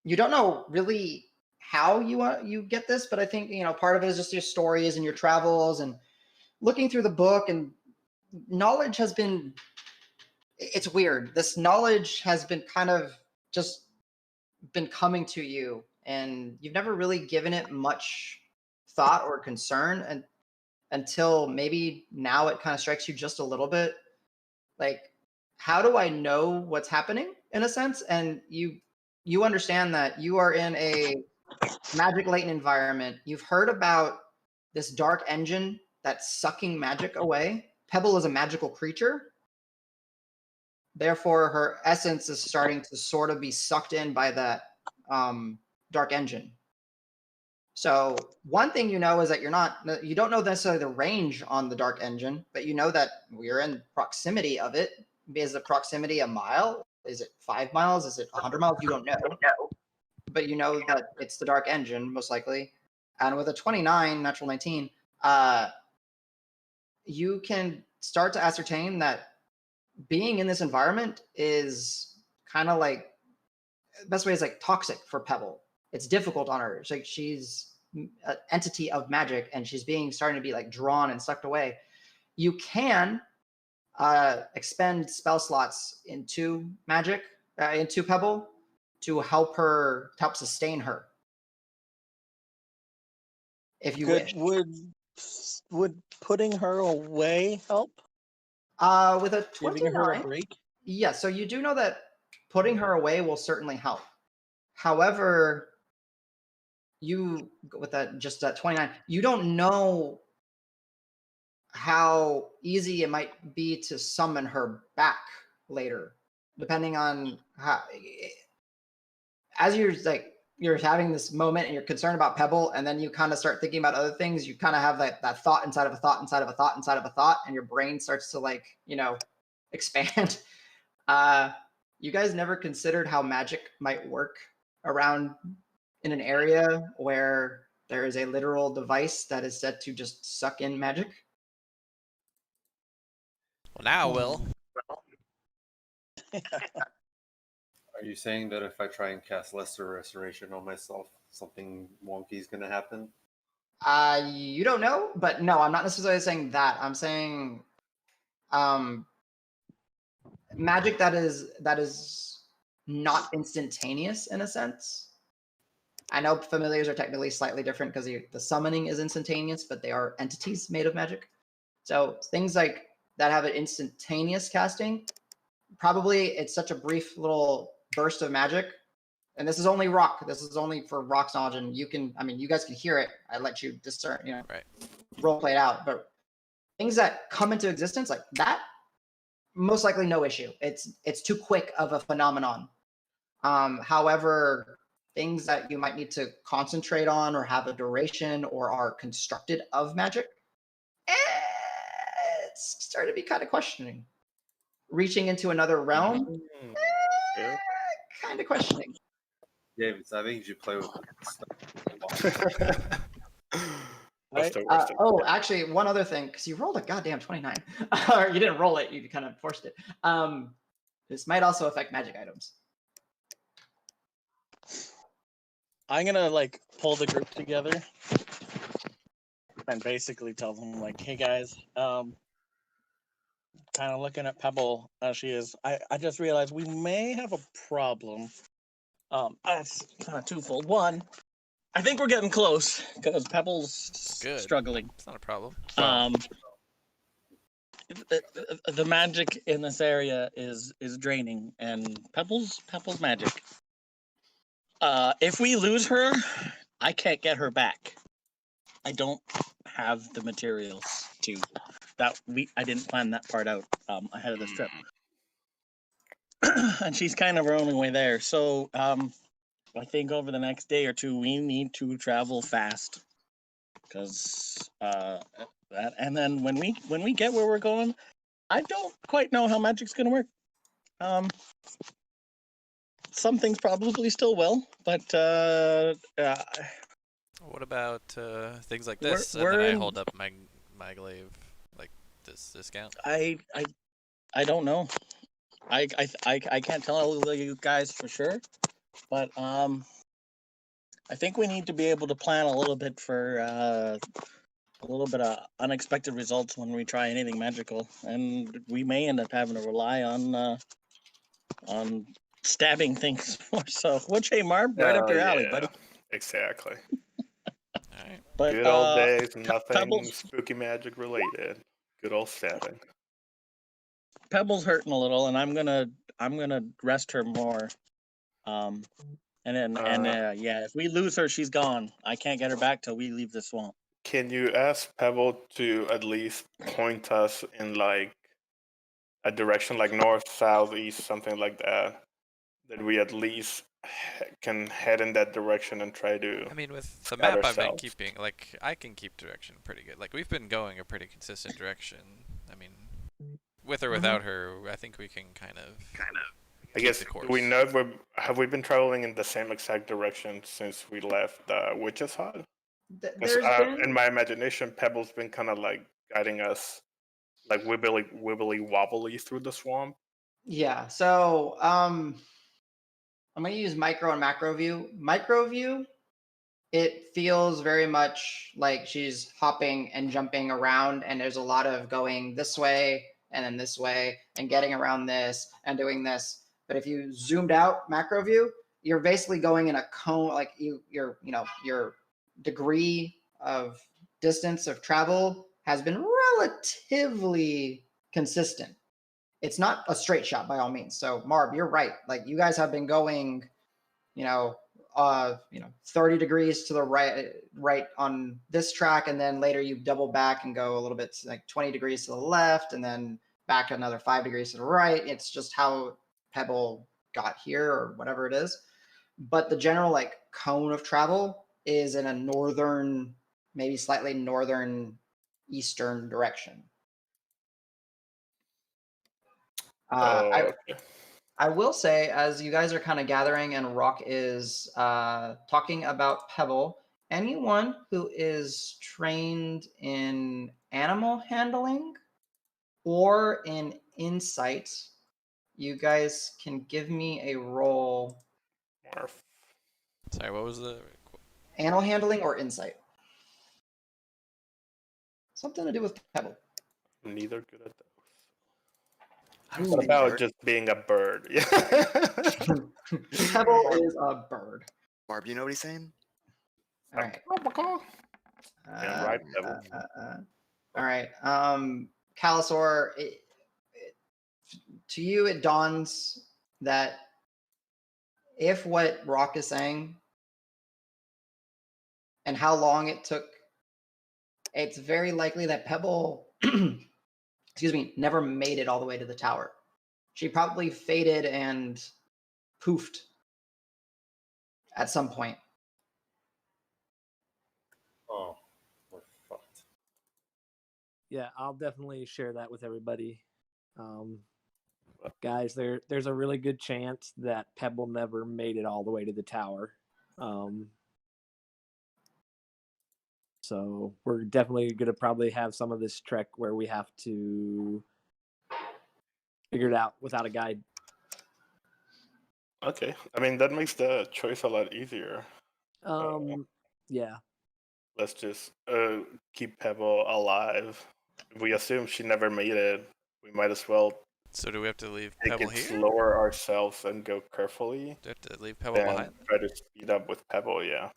you don't know really how you get this, but I think part of it is just your stories and your travels and looking through the book, and knowledge has been. It's weird. This knowledge has been kind of just been coming to you, and you've never really given it much thought or concern, and until maybe now it kind of strikes you just a little bit. Like, how do I know what's happening in a sense? And you understand that you are in a magic latent environment. You've heard about this dark engine that's sucking magic away. Pebble is a magical creature. Therefore, her essence is starting to sort of be sucked in by that dark engine. So one thing is that you don't know necessarily the range on the dark engine, but you know that we're in proximity of it. Is the proximity a mile? Is it 5 miles? Is it 100 miles? You don't know. But you know that it's the dark engine, most likely. And with a 29, natural 19, you can start to ascertain that being in this environment is kind of like, the best way is like toxic for Pebble. It's difficult on her. It's like she's an entity of magic and she's starting to be like drawn and sucked away. You can expend spell slots into magic, into Pebble, to help sustain her. If you wish. Would putting her away help? With a Giving her a 29, break. yeah, so you do know that putting her away will certainly help. However, you with that just that 29, you don't know how easy it might be to summon her back later, depending on how. As you're having this moment and you're concerned about Pebble, and then you kind of start thinking about other things. You kind of have that thought inside of a thought inside of a thought inside of a thought, and your brain starts to expand. You guys never considered how magic might work around in an area where there is a literal device that is said to just suck in magic? Well, now I will. Are you saying that if I try and cast Lesser Restoration on myself, something wonky is going to happen? You don't know, but no, I'm not necessarily saying that. I'm saying magic that is not instantaneous in a sense. I know familiars are technically slightly different because the summoning is instantaneous, but they are entities made of magic. So things like that have an instantaneous casting, probably it's such a brief little burst of magic. And this is only rock. This is only for rock's knowledge, and you guys can hear it. I let you discern, Right. role play it out. But things that come into existence like that, most likely no issue. It's too quick of a phenomenon. However, things that you might need to concentrate on or have a duration or are constructed of magic, it's starting to be kind of questioning. Reaching into another realm, Yeah. kind of questioning. David, I think you should play with stuff. What's the Uh, worst thing? oh, actually, one other thing, because you rolled a goddamn 29. Or you didn't roll it, you kind of forced it. This might also affect magic items. I'm gonna pull the group together and basically tell them hey guys, kind of looking at Pebble as she is. I just realized we may have a problem. It's kind of twofold. One, I think we're getting close because Pebble's Good. struggling. It's not a problem. The magic in this area is draining, and Pebble's magic. If we lose her, I can't get her back. I don't have the materials to that. I didn't plan that part out ahead of this trip, and she's kind of her only way there. So I think over the next day or two, we need to travel fast because that. And then when we get where we're going, I don't quite know how magic's gonna work. Some things probably still will, but What about things like this? And we're then I in- hold up my glaive, like this discount. I don't know. I can't tell you guys for sure, but I think we need to be able to plan a little bit for a little bit of unexpected results when we try anything magical, and we may end up having to rely on stabbing things more so. Which, hey, Marv, right up your alley, buddy. Exactly. All right. But Good old days, nothing Pebbles, spooky magic related. Good old stabbing. Pebble's hurting a little, and I'm gonna rest her more. And then yeah, if we lose her, she's gone. I can't get her back till we leave the swamp. Can you ask Pebble to at least point us in a direction like north, south, east, something like that? That we at least can head in that direction and try to. I mean, with the scout map I've been ourselves. keeping, I can keep direction pretty good. We've been going a pretty consistent direction. I mean, with or without her, I think we can kind of. I guess the course. do we know have we been traveling in the same exact direction since we left Witch's Hut? Because in my imagination, Pebble's been kind of guiding us, wibbly wobbly through the swamp. Yeah. So I'm gonna use micro and macro view. Micro view, it feels very much like she's hopping and jumping around, and there's a lot of going this way and then this way and getting around this and doing this. But if you zoomed out macro view, you're basically going in a cone, like your degree of distance of travel has been relatively consistent. It's not a straight shot by all means. So Marb, you're right. Like you guys have been going, 30 degrees to the right on this track, and then later you double back and go a little bit like 20 degrees to the left, and then back another 5 degrees to the right. It's just how Pebble got here or whatever it is. But the general like cone of travel is in a northern, maybe slightly northern eastern direction. I will say, as you guys are kind of gathering and Rock is talking about Pebble, anyone who is trained in animal handling or in insight, you guys can give me a roll. Sorry, what was the Animal handling or insight? Something to do with Pebble. Neither good at those. I don't What think about bird. just being a bird? Yeah. Pebble is a bird. Barb, you know what he's saying? All right. And right, Pebble. All right. Calisaur, to you, it dawns that if what Rock is saying and how long it took, it's very likely that Pebble, never made it all the way to the tower. She probably faded and poofed at some point. Oh, we're fucked. Yeah, I'll definitely share that with everybody. Guys, there's a really good chance that Pebble never made it all the way to the tower. So we're definitely going to probably have some of this trek where we have to figure it out without a guide. Okay. I mean, that makes the choice a lot easier. Yeah. Let's just keep Pebble alive. If we assume she never made it, we might as well So do we have to leave take Pebble it here? slower ourselves and go carefully. Do we have to leave Pebble Then behind? try to speed up with Pebble, yeah.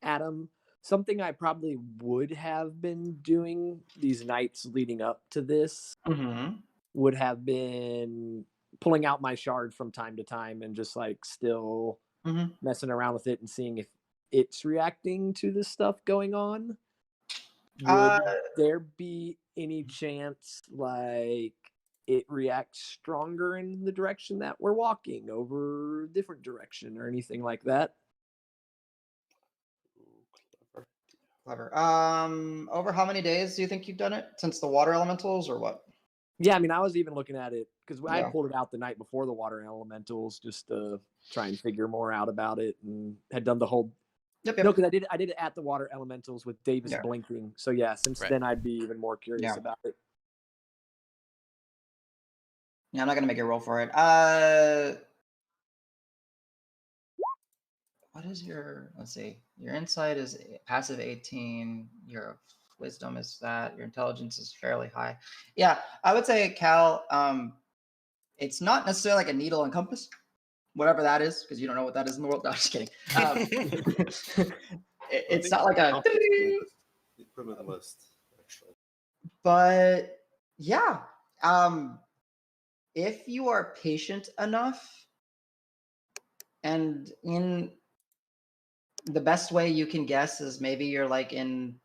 Adam, something I probably would have been doing these nights leading up to this would have been pulling out my shard from time to time and just like still messing around with it and seeing if it's reacting to the stuff going on. Would there be any chance like it reacts stronger in the direction that we're walking over a different direction or anything like that? Clever. Over how many days do you think you've done it? Since the water elementals or what? Yeah, I mean, I was even looking at it because I Yeah. pulled it out the night before the water elementals just to try and figure more out about it, and had done the whole. Yep. No, because I did it at the water elementals with Davis Yeah. blinking. So yeah, since Right. then I'd be even more curious Yeah. about it. Yeah, I'm not gonna make a roll for it. What is your? Let's see. Your insight is passive 18. Your wisdom is that. Your intelligence is fairly high. Yeah, I would say, Cal. It's not necessarily like a needle and compass, whatever that is, because you don't know what that is in the world. No, I'm just kidding. It's not like a. The equipment list, actually. But yeah, if you are patient enough, and in the best way you can guess is maybe you're like in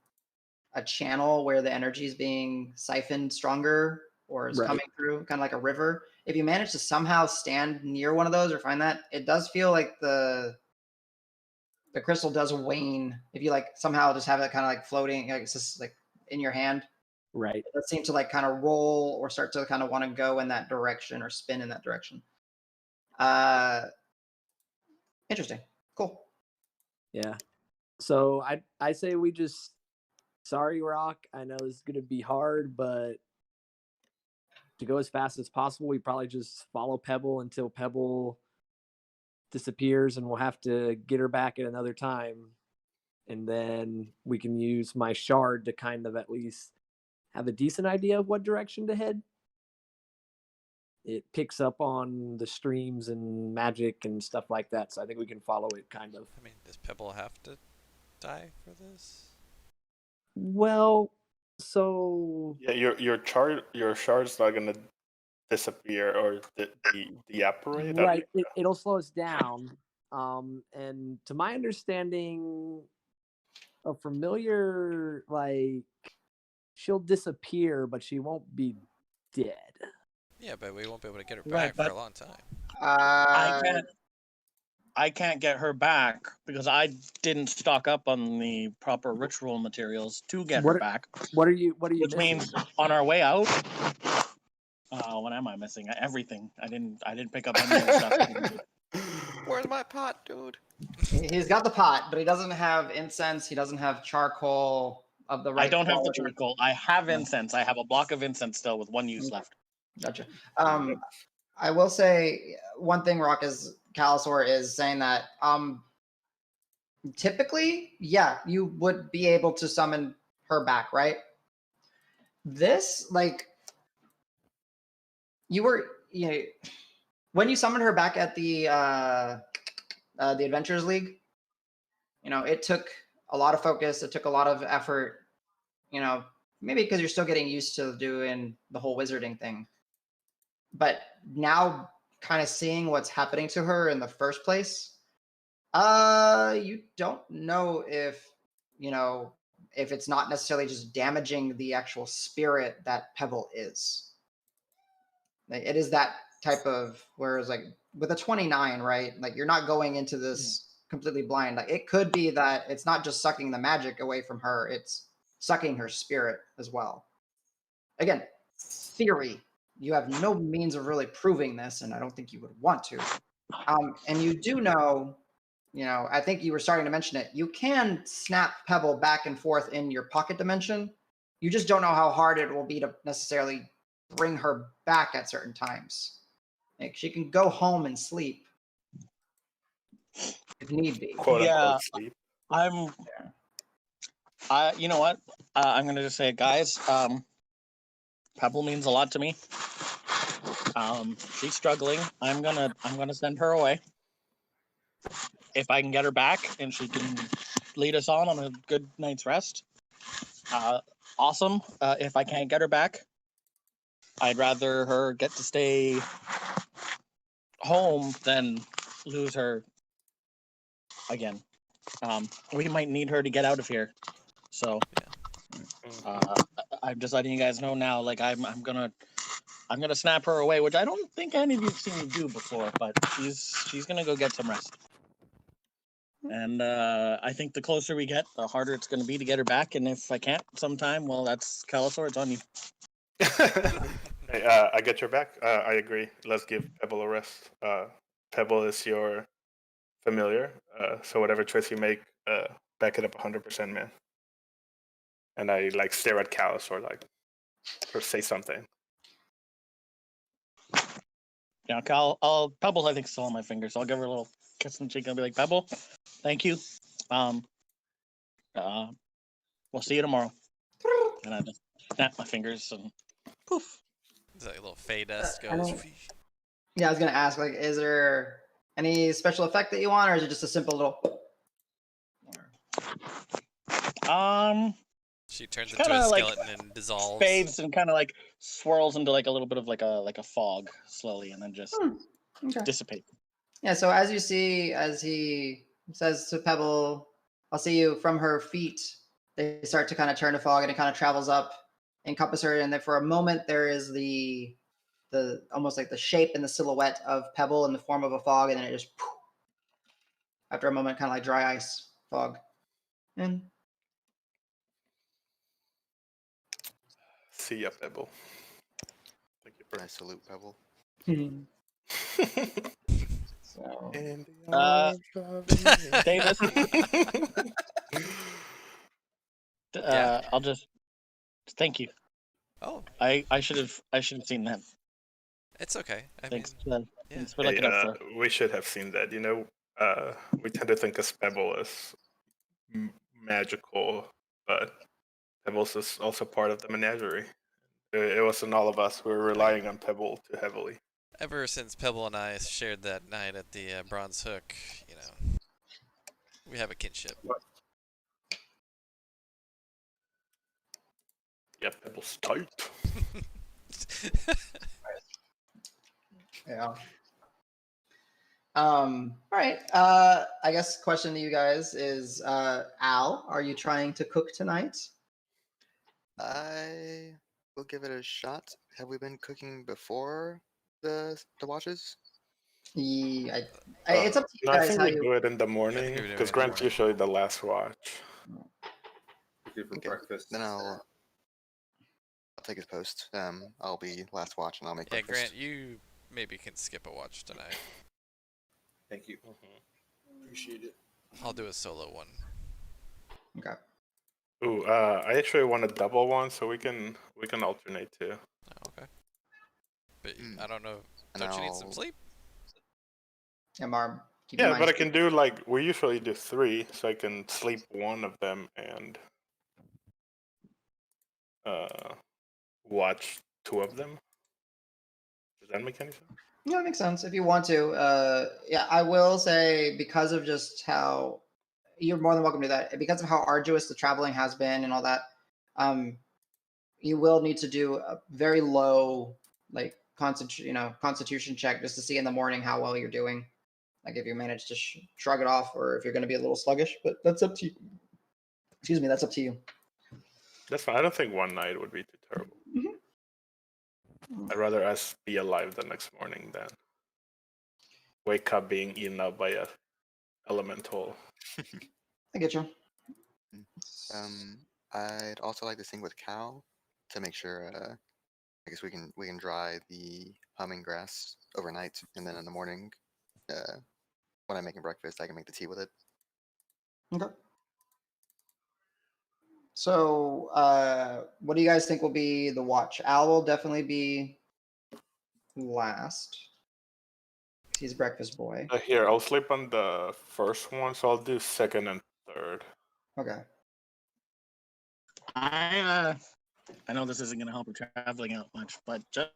a channel where the energy is being siphoned stronger or is coming through, kind of like a river. If you manage to somehow stand near one of those or find that, it does feel like the crystal does wane if you like somehow just have it kind of like floating, like it's just like in your hand. Right. It does seem to like kind of roll or start to kind of want to go in that direction or spin in that direction. Interesting. Cool. Yeah. So I say we just. Sorry, Rock. I know this is gonna be hard, but to go as fast as possible, we probably just follow Pebble until Pebble disappears, and we'll have to get her back at another time. And then we can use my shard to kind of at least have a decent idea of what direction to head. It picks up on the streams and magic and stuff like that, so I think we can follow it kind of. I mean, does Pebble have to die for this? Well, so Yeah, your shard's not gonna disappear or evaporate. right, it'll slow us down. And to my understanding, a familiar, like, she'll disappear, but she won't be dead. Yeah, but we won't be able to get her Right, back for but a long time. I can't get her back because I didn't stock up on the proper ritual materials to get her back. What are you Which missing? means on our way out, what am I missing? Everything. I didn't pick up any of the stuff. Where's my pot, dude? He's got the pot, but he doesn't have incense. He doesn't have charcoal of the right I don't have the quality. charcoal. I have incense. I have a block of incense still with one use left. Gotcha. I will say one thing, Rock, is Calusor is saying that typically, yeah, you would be able to summon her back, right? This, like, when you summoned her back at the Adventurers League, it took a lot of focus. It took a lot of effort. Maybe because you're still getting used to doing the whole wizarding thing. But now, kind of seeing what's happening to her in the first place, you don't know if it's not necessarily just damaging the actual spirit that Pebble is. Like, it is that type of, whereas like with a 29, right? Like, you're not going into this completely blind. Like, it could be that it's not just sucking the magic away from her, it's sucking her spirit as well. Again, theory. You have no means of really proving this, and I don't think you would want to. And you do know, I think you were starting to mention it, you can snap Pebble back and forth in your pocket dimension. You just don't know how hard it will be to necessarily bring her back at certain times. Like, she can go home and sleep if need be. Quote unquote sleep. You know what? I'm gonna just say it, guys. Pebble means a lot to me. She's struggling. I'm gonna send her away. If I can get her back and she can lead us on a good night's rest, awesome. If I can't get her back, I'd rather her get to stay home than lose her again. We might need her to get out of here. So I'm just letting you guys know now. Like, I'm gonna snap her away, which I don't think any of you've seen me do before. But she's gonna go get some rest. And I think the closer we get, the harder it's going to be to get her back. And if I can't sometime, well, that's Calusor. It's on you. Hey, I get your back. I agree. Let's give Pebble a rest. Pebble is your familiar, so whatever choice you make, back it up 100%, man. And I stare at Calusor, or say something. Yeah, Pebble, I think, still on my finger, so I'll give her a little kiss and cheek and be like, Pebble, thank you. We'll see you tomorrow. And I just snap my fingers and poof. It's like a little fey dust goes. Yeah, I was gonna ask, like, is there any special effect that you want, or is it just a simple little? She turns into a skeleton and dissolves. Fades and kind of swirls into a little bit of like a fog slowly, and then just dissipates. Yeah. So as you see, as he says to Pebble, "I'll see you," from her feet, they start to kind of turn to fog, and it kind of travels up, encompass her, and then for a moment there is the almost like the shape and the silhouette of Pebble in the form of a fog, and then it just after a moment, kind of like dry ice fog. And see ya, Pebble. Thank you for I salute Pebble. So, Davis, I'll just thank you. Oh, I should have seen that. It's okay. Thanks yeah. for looking up for. We should have seen that. We tend to think of Pebble as magical, but Pebble's is also part of the menagerie. It wasn't all of us who were relying on Pebble too heavily. Ever since Pebble and I shared that night at the Bronze Hook, we have a kinship. Yep, Pebble's tight. Yeah. All right. I guess question to you guys is, Al, are you trying to cook tonight? I will give it a shot. Have we been cooking before the watches? Yeah, it's up to you No, I guys think how we you. do it in the we morning do it in because the Grant's morning. usually the last watch. Okay, for Okay, breakfast. then I'll take his post. I'll be last watch and I'll make Yeah, breakfast. Grant, you maybe can skip a watch tonight. Thank you. Appreciate it. I'll do a solo one. Okay. Ooh, I actually want a double one, so we can alternate too. Oh, okay. But Hmm. I don't know. And Don't you need some I'll- sleep? Yeah, Marv, keep in Yeah, mind. but I can do like we usually do 3, so I can sleep one of them and watch 2 of them. Does that make any sense? Yeah, it makes sense if you want to. Yeah, I will say because of just how you're more than welcome to do that. Because of how arduous the traveling has been and all that, you will need to do a very low, like constitution check just to see in the morning how well you're doing. Like if you manage to shrug it off, or if you're going to be a little sluggish. But that's up to you. Excuse me, that's up to you. That's fine. I don't think one night would be too terrible. I'd rather us be alive the next morning than wake up being eaten up by a elemental. I get you. I'd also like to sync with Cal to make sure. I guess we can dry the humming grass overnight, and then in the morning, when I'm making breakfast, I can make the tea with it. Okay. So, what do you guys think will be the watch? Al will definitely be last. He's breakfast boy. Here, I'll sleep on the first one, so I'll do second and third. Okay. I know this isn't going to help with traveling out much, but just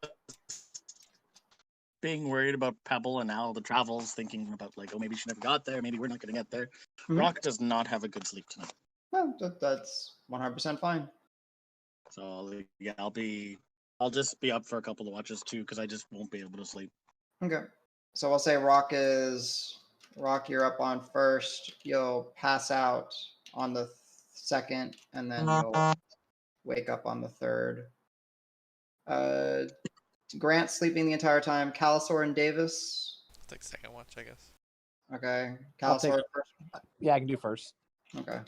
being worried about Pebble and all the travels, thinking about like, oh, maybe she never got there, maybe we're not going to get there. Mhm. Rock does not have a good sleep tonight, No, that's 100% fine. so yeah, I'll just be up for a couple of watches too because I just won't be able to sleep. Okay. So I'll say Rock, you're up on first. You'll pass out on the second, and then you'll wake up on the third. Grant sleeping the entire time. Calisor and Davis. I'll take second watch, I guess. Okay. I'll take- Calisor first. Yeah, I can do first. Okay.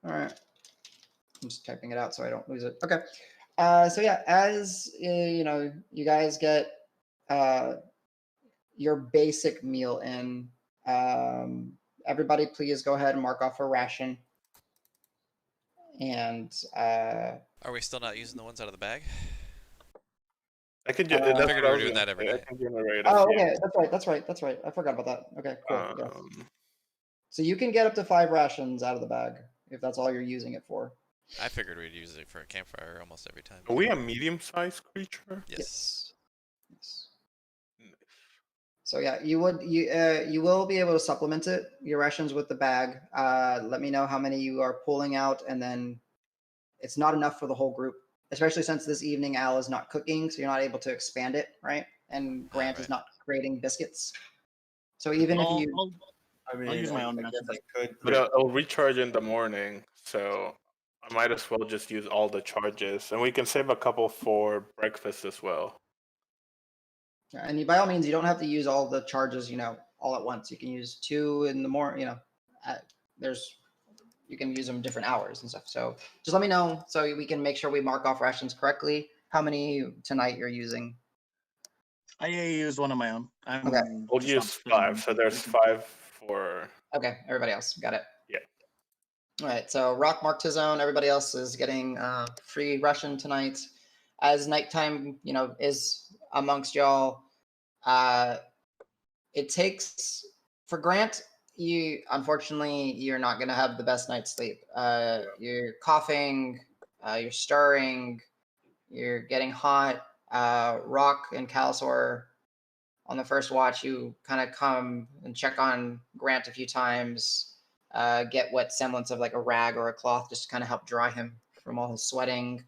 All right. I'm just typing it out so I don't lose it. Okay. So yeah, as you guys get your basic meal in. Everybody, please go ahead and mark off a ration. And Are we still not using the ones out of the bag? I could. I That's figured what we I were was doing gonna that every say. I night. can generate. oh, okay, that's right. I forgot about that. Okay, cool. Yeah. So you can get up to 5 rations out of the bag if that's all you're using it for. I figured we'd use it for a campfire almost every time. Are we a medium-sized creature? Yes. Yes. So yeah, you will be able to supplement your rations with the bag. Let me know how many you are pulling out, and then it's not enough for the whole group, especially since this evening Al is not cooking, so you're not able to expand it, right? And Grant is right. not creating biscuits. So even if you, I mean, I'll use my I own guess method. I could. But I'll recharge in the morning, so I might as well just use all the charges, and we can save a couple for breakfast as well. and you, by all means, you don't have to use all the charges, all at once. You can use 2 in the morning. You can use them different hours and stuff. So just let me know so we can make sure we mark off rations correctly. How many tonight you're using? I used one of my own. Okay. We'll just use not- 5, so there's 5 for. Okay, everybody else got it. Yeah. All right, so Rock marked his own. Everybody else is getting free ration tonight. As nighttime, is amongst y'all, it takes for Grant. Unfortunately, you're not gonna have the best night's sleep. You're coughing, you're stirring, you're getting hot. Rock and Calisor, on the first watch, you kind of come and check on Grant a few times. Get what semblance of like a rag or a cloth just to kind of help dry him. from all his sweating.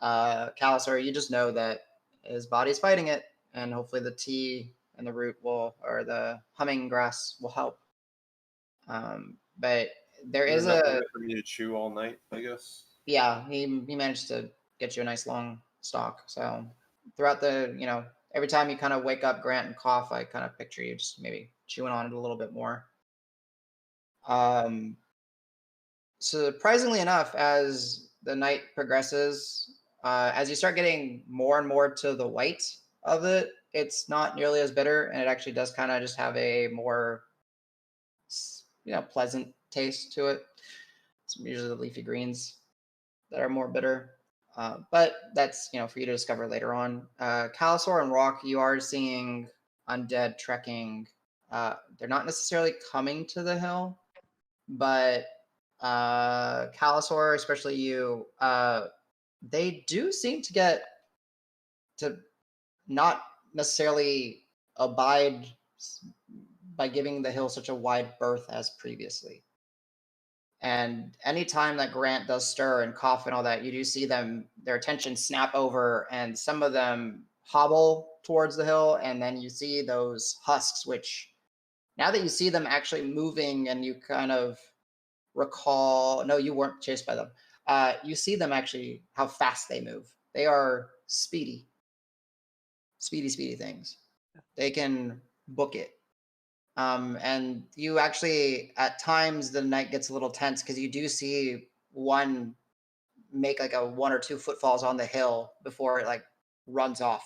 Calisor, you just know that his body's fighting it, and hopefully the tea and the root will, or the humming grass will help. But there is enough of a it for me to chew all night, I guess. yeah, he managed to get you a nice long stalk. So throughout the, every time you kind of wake up, Grant, and cough, I kind of picture you just maybe chewing on it a little bit more. Surprisingly enough, as the night progresses, as you start getting more and more to the white of it, it's not nearly as bitter, and it actually does kind of just have a more, pleasant taste to it. It's usually the leafy greens that are more bitter. But that's, for you to discover later on. Calisor and Rock, you are seeing undead trekking. They're not necessarily coming to the hill, but Calisor, especially you, they do seem to get to not necessarily abide by giving the hill such a wide berth as previously. And anytime that Grant does stir and cough and all that, you do see them, their attention snap over, and some of them hobble towards the hill. And then you see those husks, which now that you see them actually moving and you kind of recall, no, you weren't chased by them. You see them actually, how fast they move. They are speedy things. They can book it. And you actually, at times, the night gets a little tense because you do see one make like a 1 or 2 footfalls on the hill before it like runs off.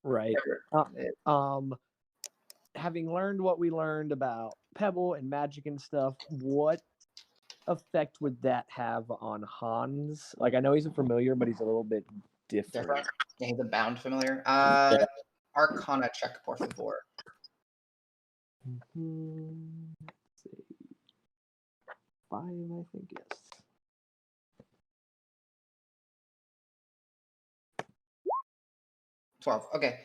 Right. Having learned what we learned about Pebble and magic and stuff, what effect would that have on Hans? Like, I know he's a familiar, but he's a little bit different. Yeah, he's a bound familiar. Arcana check, por favor. Let's see. 5, I think, yes. $12. Okay.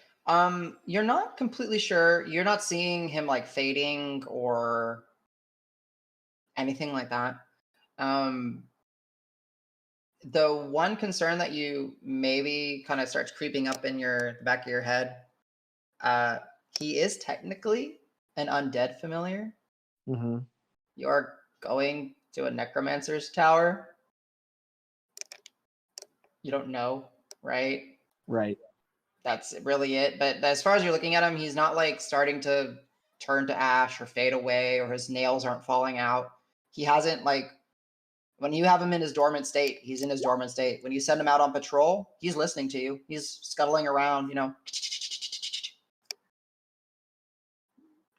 You're not completely sure. You're not seeing him like fading or anything like that. The one concern that you maybe kind of starts creeping up in the back of your head, he is technically an undead familiar. Mm-hmm. You're going to a necromancer's tower. You don't know, right? Right. That's really it. But as far as you're looking at him, he's not like starting to turn to ash or fade away, or his nails aren't falling out. He hasn't like, when you have him in his dormant state, he's in his dormant state. When you send him out on patrol, he's listening to you. He's scuttling around,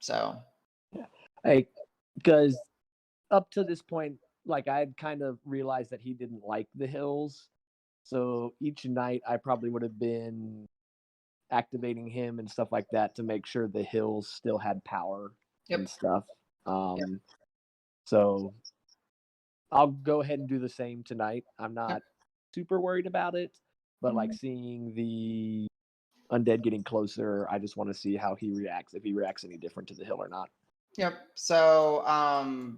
So. Yeah. Because up to this point, like, I had kind of realized that he didn't like the hills. So each night I probably would have been activating him and stuff like that to make sure the hills still had power and stuff. So I'll go ahead and do the same tonight. I'm not super worried about it, but like seeing the undead getting closer, I just want to see how he reacts, if he reacts any different to the hill or not. Yep. So on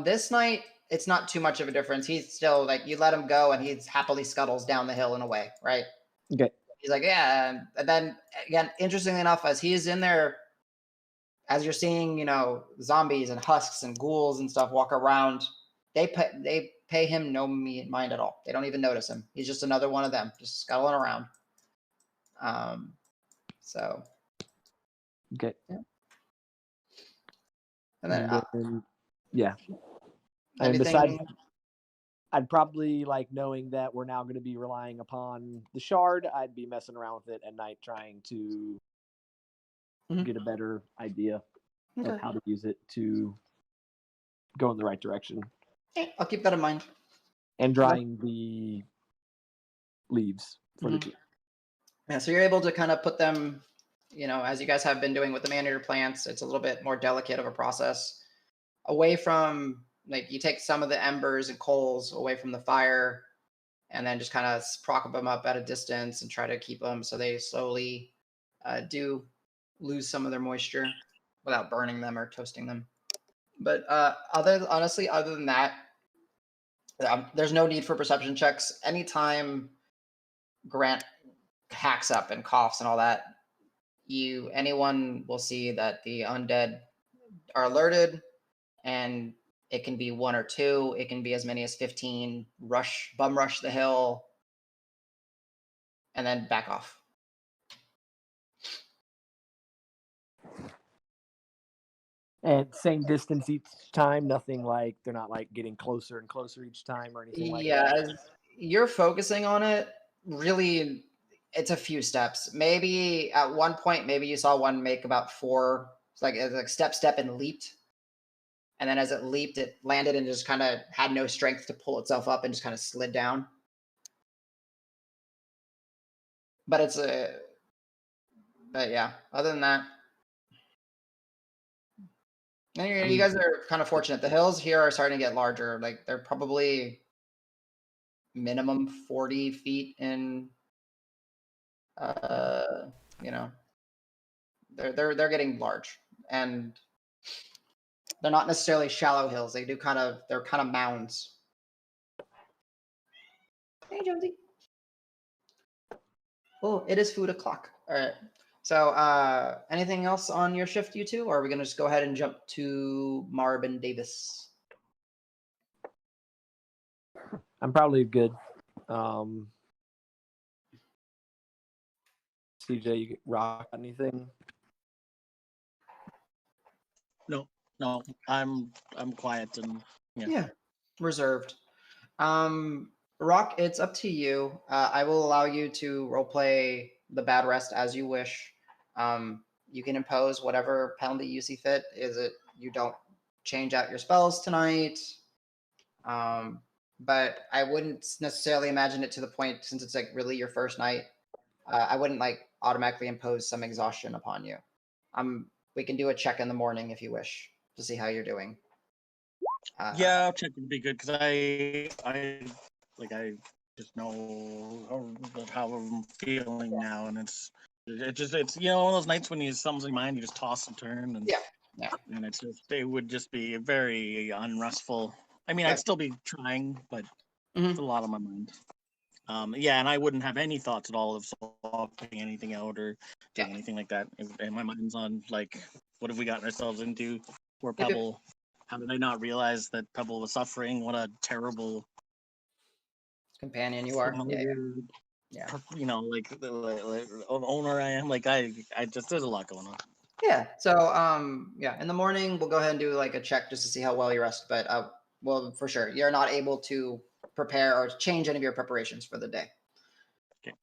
this night, it's not too much of a difference. He's still like, you let him go and he's happily scuttles down the hill and away, right? Okay. He's like, yeah. And then again, interestingly enough, as he's in there, as you're seeing, zombies and husks and ghouls and stuff walk around, they pay him no mind at all. They don't even notice him. He's just another one of them, just scuttling around. So. Okay. Yeah. And then, yeah. And besides, I'd probably, like, knowing that we're now going to be relying upon the shard, I'd be messing around with it at night trying to get a better idea of how to use it to go in the right direction. Okay, I'll keep that in mind. And drying the leaves for the tea. Yeah, so you're able to kind of put them, as you guys have been doing with the man-eater plants, it's a little bit more delicate of a process. Away from, like, you take some of the embers and coals away from the fire and then just kind of prop them up at a distance and try to keep them so they slowly do lose some of their moisture without burning them or toasting them. But other than that, There's no need for perception checks. Anytime Grant hacks up and coughs and all that, anyone will see that the undead are alerted, and it can be 1 or 2. It can be as many as 15. Bum rush the hill, and then back off. And same distance each time. Nothing like they're not like getting closer and closer each time or anything like that. As you're focusing on it, really, it's a few steps. Maybe at one point, maybe you saw one make about 4. It's like step and leaped. And then as it leaped, it landed and just kind of had no strength to pull itself up and just kind of slid down. But yeah, other than that, you guys are kind of fortunate. The hills here are starting to get larger. Like they're probably minimum 40 feet in, you know, they're getting large, and they're not necessarily shallow hills. They're kind of mounds. Hey, Jonesy. Oh, it is food o'clock. All right. So, anything else on your shift, you two, or are we gonna just go ahead and jump to Marb and Davis? I'm probably good. CJ, you rock anything? No, I'm quiet and Yeah, reserved. Rock, it's up to you. I will allow you to roleplay the bad rest as you wish. You can impose whatever penalty you see fit. Is it you don't change out your spells tonight? But I wouldn't necessarily imagine it to the point, since it's like really your first night. I wouldn't like automatically impose some exhaustion upon you. We can do a check in the morning if you wish to see how you're doing. yeah, check would be good because I just know how I'm feeling now, and it's one of those nights when something's in your mind, you just toss and turn, and yeah, and it would just be very unrestful. I mean, Yeah. I'd still be trying, but Mhm. it's a lot on my mind. Yeah, and I wouldn't have any thoughts at all of swapping anything out or doing anything like that. And my mind's on like, what have we gotten ourselves into? Poor Yep. Pebble. How did I not realize that Pebble was suffering? What a terrible companion you are. Yeah. Like owner I am. Like I just there's a lot going on. Yeah. So yeah, in the morning we'll go ahead and do like a check just to see how well you rest. But well, for sure, you're not able to prepare or change any of your preparations for the day. Okay.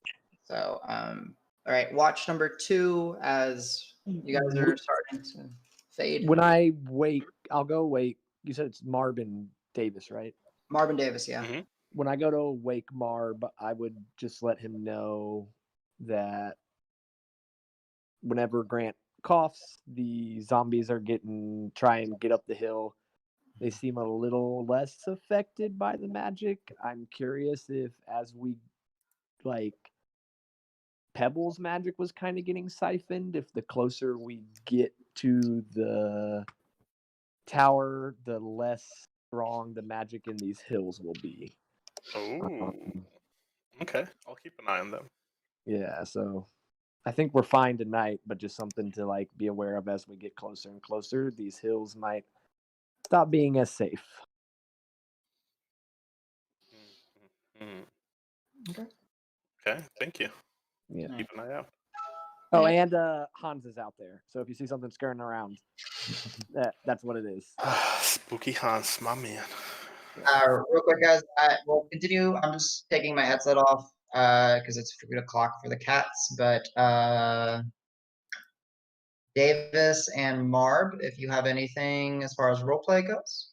So all right, watch number 2 as you guys are starting to fade. When I wake, I'll go wake. You said it's Marvin Davis, right? Marvin Davis, yeah. Mm-hmm. When I go to wake Marb, I would just let him know that whenever Grant coughs, the zombies are try and get up the hill. They seem a little less affected by the magic. I'm curious if as we Pebble's magic was kind of getting siphoned, if the closer we get to the tower, the less strong the magic in these hills will be. Oh, okay. I'll keep an eye on them. Yeah, so I think we're fine tonight, but just something to be aware of as we get closer and closer. These hills might stop being as safe. Mm-hmm. Okay, thank you. Yeah. Keep an eye out. Oh, and Hans is out there. So if you see something skirting around, that's what it is. Spooky Hans, my man. Real quick, guys, we'll continue. I'm just taking my headset off because it's 3 o'clock for the cats. But Davis and Marb, if you have anything as far as roleplay goes.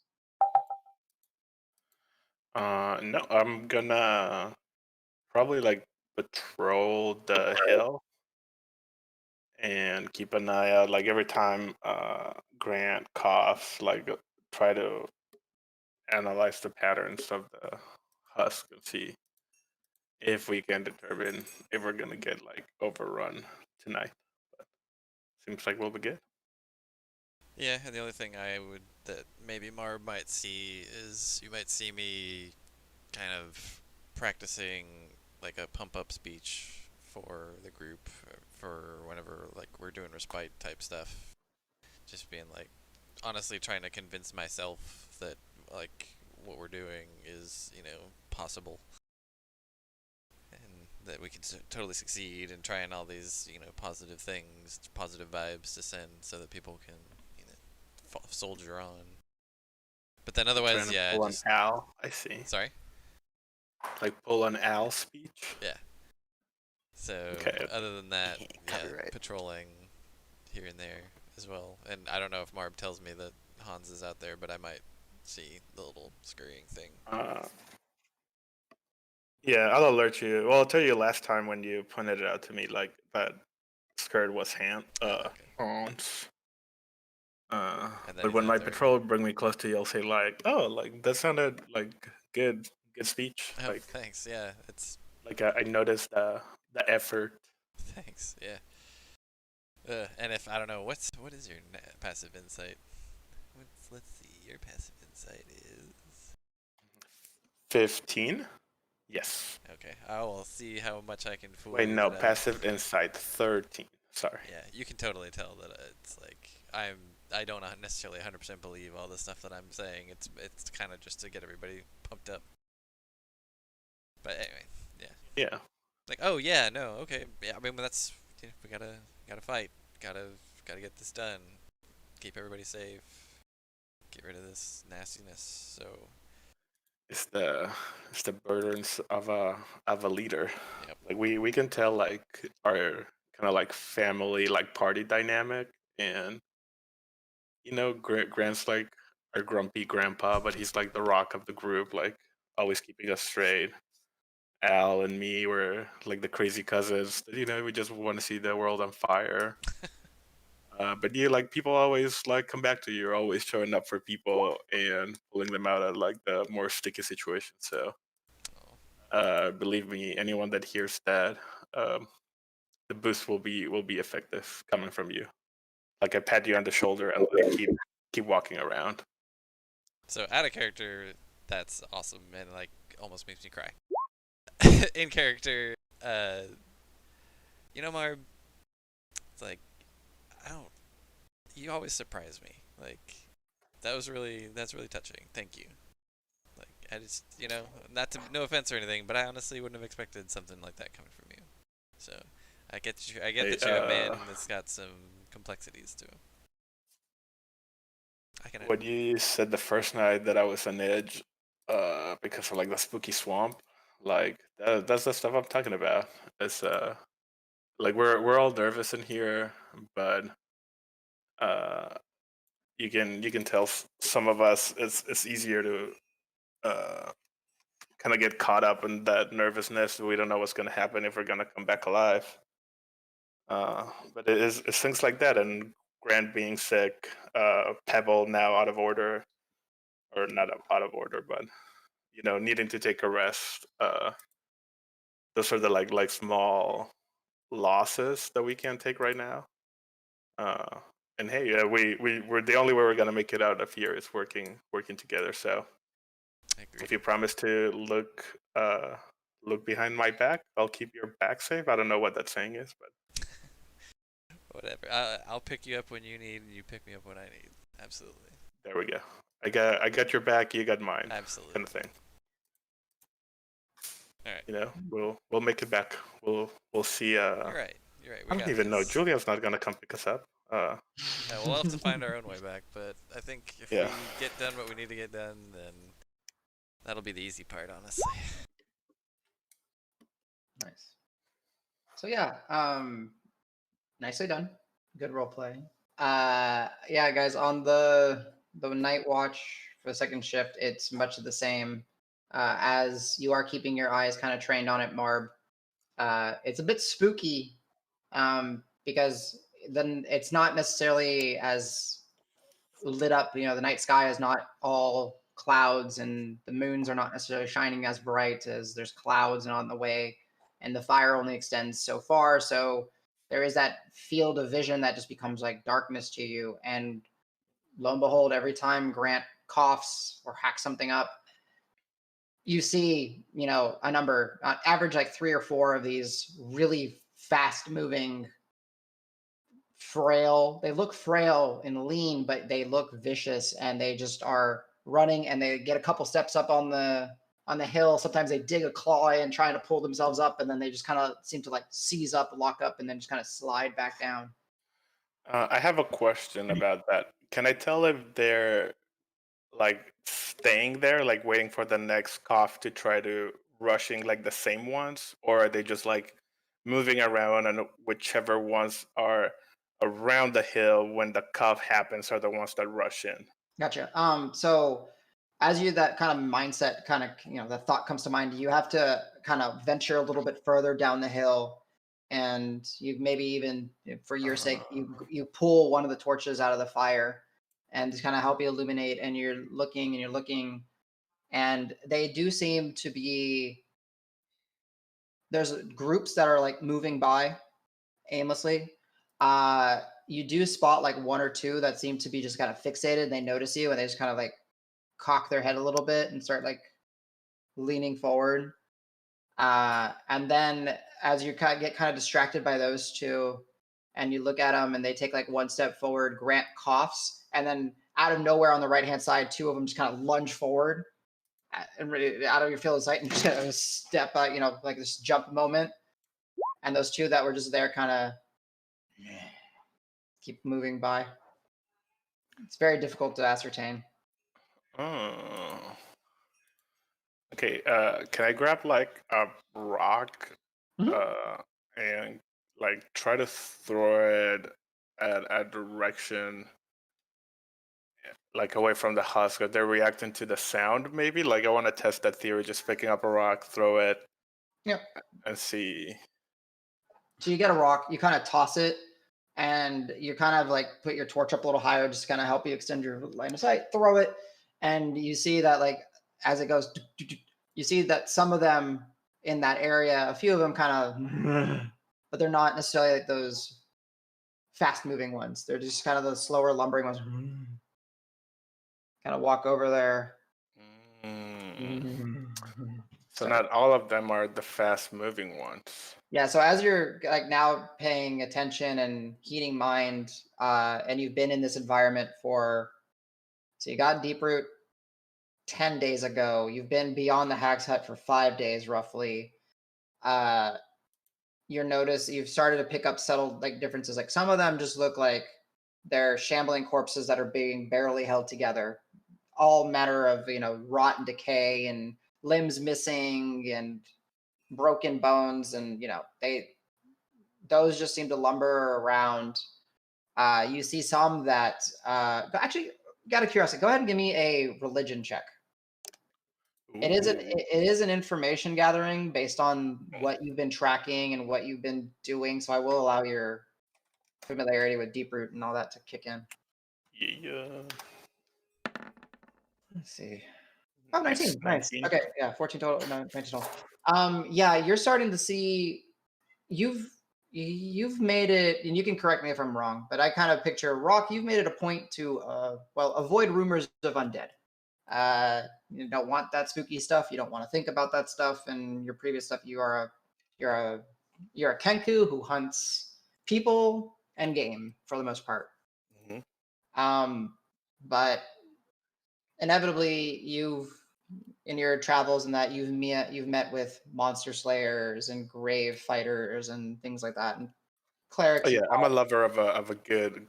No, I'm gonna probably patrol the hill and keep an eye out. Like every time Grant coughs, try to analyze the patterns of the husk and see if we can determine if we're gonna get overrun tonight. But seems like we'll be good. Yeah, and the only thing that maybe Marb might see is you might see me kind of practicing like a pump up speech for the group for whenever like we're doing respite type stuff. Just being like, honestly trying to convince myself that like what we're doing is, you know, possible, and that we can totally succeed, and trying all these, you know, positive things, positive vibes to send so that people can, you know, soldier on. But then Trying otherwise, to yeah, pull an just Al. I see. sorry. Like pull an Al speech. Yeah. So Okay. other than that, yeah, Copyright. patrolling here and there as well. And I don't know if Marb tells me that Hans is out there, but I might see the little scurrying thing. Yeah, I'll alert you. Well, I'll tell you last time when you pointed it out to me, like that skirt was Okay. Hans. And then But he's when out my there. patrol would bring me close to you, I'll say like, "Oh, like that sounded like good speech." Oh, Like, thanks. Yeah, it's like I noticed the effort. thanks. Yeah. And if I don't know, what is your passive insight? Let's see. Your passive insight is 15. Yes. okay. I will see how much I can fool Wait, you. no, That passive insight 13. Sorry. yeah, you can totally tell that it's like I don't necessarily 100% believe all the stuff that I'm saying. It's kind of just to get everybody pumped up. But anyway, yeah. Yeah. Like, oh yeah, no, okay, yeah. I mean, that's we gotta fight, gotta get this done, keep everybody safe, get rid of this nastiness. So It's the burdens of a leader. yep. Like we can tell like our kind of like family like party dynamic, and you know Grant's like our grumpy grandpa, but he's like the rock of the group, like always keeping us straight. Al and me were like the crazy cousins. You know, we just want to see the world on fire. But you like people always like come back to you. You're always showing up for people and pulling them out of like the more sticky situations. So believe me, anyone that hears that, um, the boost will be effective coming from you. Like I pat you on the shoulder and like keep walking around. So out of character, that's awesome and like almost makes me cry. In character, you know, Marb, it's like I don't. You always surprise me. Like that's really touching. Thank you. Like I just, you know, not to no offense or anything, but I honestly wouldn't have expected something like that coming from you. So I get that you're a man that's got some complexities to him. I can. When you said the first night that I was on edge, because of like the spooky swamp, like that's the stuff I'm talking about. It's like we're all nervous in here, but uh, you can tell some of us it's easier to kind of get caught up in that nervousness. We don't know what's going to happen if we're going to come back alive. But it's things like that, and Grant being sick, Pebble now out of order, or not out of order, but you know needing to take a rest. Those are the like small losses that we can't take right now. Uh, and hey, we're the only way we're gonna make it out of here is working together. So I agree. if you promise to look behind my back, I'll keep your back safe. I don't know what that saying is, but Whatever. I'll pick you up when you need, and you pick me up when I need. Absolutely. there we go. I got your back, you got mine, Absolutely. kind of thing. All right. You know, we'll make it back. We'll see. You're right. You're right. We I don't got even know. this. Julia's not gonna come pick us up. Yeah, we'll have to find our own way back, but I think if Yeah. we get done what we need to get done, then that'll be the easy part, honestly. Nice. So yeah, nicely done. Good role play. Yeah, guys, on the night watch for the second shift, it's much of the same. As you are keeping your eyes kind of trained on it, Marb. It's a bit spooky, because then it's not necessarily as lit up. You know, the night sky is not all clouds, and the moons are not necessarily shining as bright as there's clouds and on the way, and the fire only extends so far. So there is that field of vision that just becomes like darkness to you. And lo and behold, every time Grant coughs or hacks something up, you see, a number, average like 3 or 4 of these really fast moving, frail. They look frail and lean, but they look vicious, and they just are running, and they get a couple steps up on the hill. Sometimes they dig a claw in trying to pull themselves up, and then they just kind of seem to like seize up, lock up, and then just kind of slide back down. I have a question about that. Can I tell if they're like staying there, like waiting for the next cough to try to rushing like the same ones, or are they just like moving around and whichever ones are around the hill when the cough happens are the ones that rush in? Gotcha. So as you that kind of mindset kind of, the thought comes to mind, you have to kind of venture a little bit further down the hill, and you maybe even, for your sake, you pull one of the torches out of the fire and just kind of help you illuminate, and you're looking, and they do seem to be, there's groups that are like moving by aimlessly. You do spot like 1 or 2 that seem to be just kind of fixated. They notice you, and they just kind of like cock their head a little bit and start like leaning forward. And then as you get kind of distracted by those 2, and you look at them, and they take like 1 step forward, Grant coughs, and then out of nowhere on the right hand side, 2 of them just kind of lunge forward and out of your field of sight, and just kind of step out, like this jump moment. And those 2 that were just there kind of keep moving by. It's very difficult to ascertain. Oh. Okay, can I grab like a rock and like try to throw it at a direction like away from the husk? Are they reacting to the sound maybe? Like I want to test that theory, just picking up a rock, throw it, Yep. and see. So you get a rock, you kind of toss it, and you kind of like put your torch up a little higher, just kind of help you extend your line of sight, throw it, and you see that like as it goes, you see that some of them in that area, a few of them kind of, but they're not necessarily like those fast moving ones. They're just kind of the slower lumbering ones. Kind of walk over there. So not all of them are the fast moving ones. Yeah, so as you're like now paying attention and heating mind, and you've been in this environment so you got Deep Root 10 days ago. You've been beyond the Hag's Hut for 5 days roughly. You've started to pick up subtle like differences. Like some of them just look like they're shambling corpses that are being barely held together. All matter of, rot and decay and limbs missing and broken bones, and those just seem to lumber around. You see some that actually, out of curiosity, go ahead and give me a religion check. It is an information gathering based on what you've been tracking and what you've been doing, so I will allow your familiarity with Deep Root and all that to kick in. Yeah. Let's see. Oh, 19. Nice. 19. Okay, yeah, 14 total. No, 19 total. Yeah, you're starting to see. You've made it, and you can correct me if I'm wrong, but I kind of picture Rock. You've made it a point to avoid rumors of undead. You don't want that spooky stuff. You don't want to think about that stuff. And your previous stuff, you're a Kenku who hunts people and game for the most part. Mm-hmm. But inevitably, in your travels and that you've met with monster slayers and grave fighters and things like that, and clerics. Oh yeah, I'm a lover of a good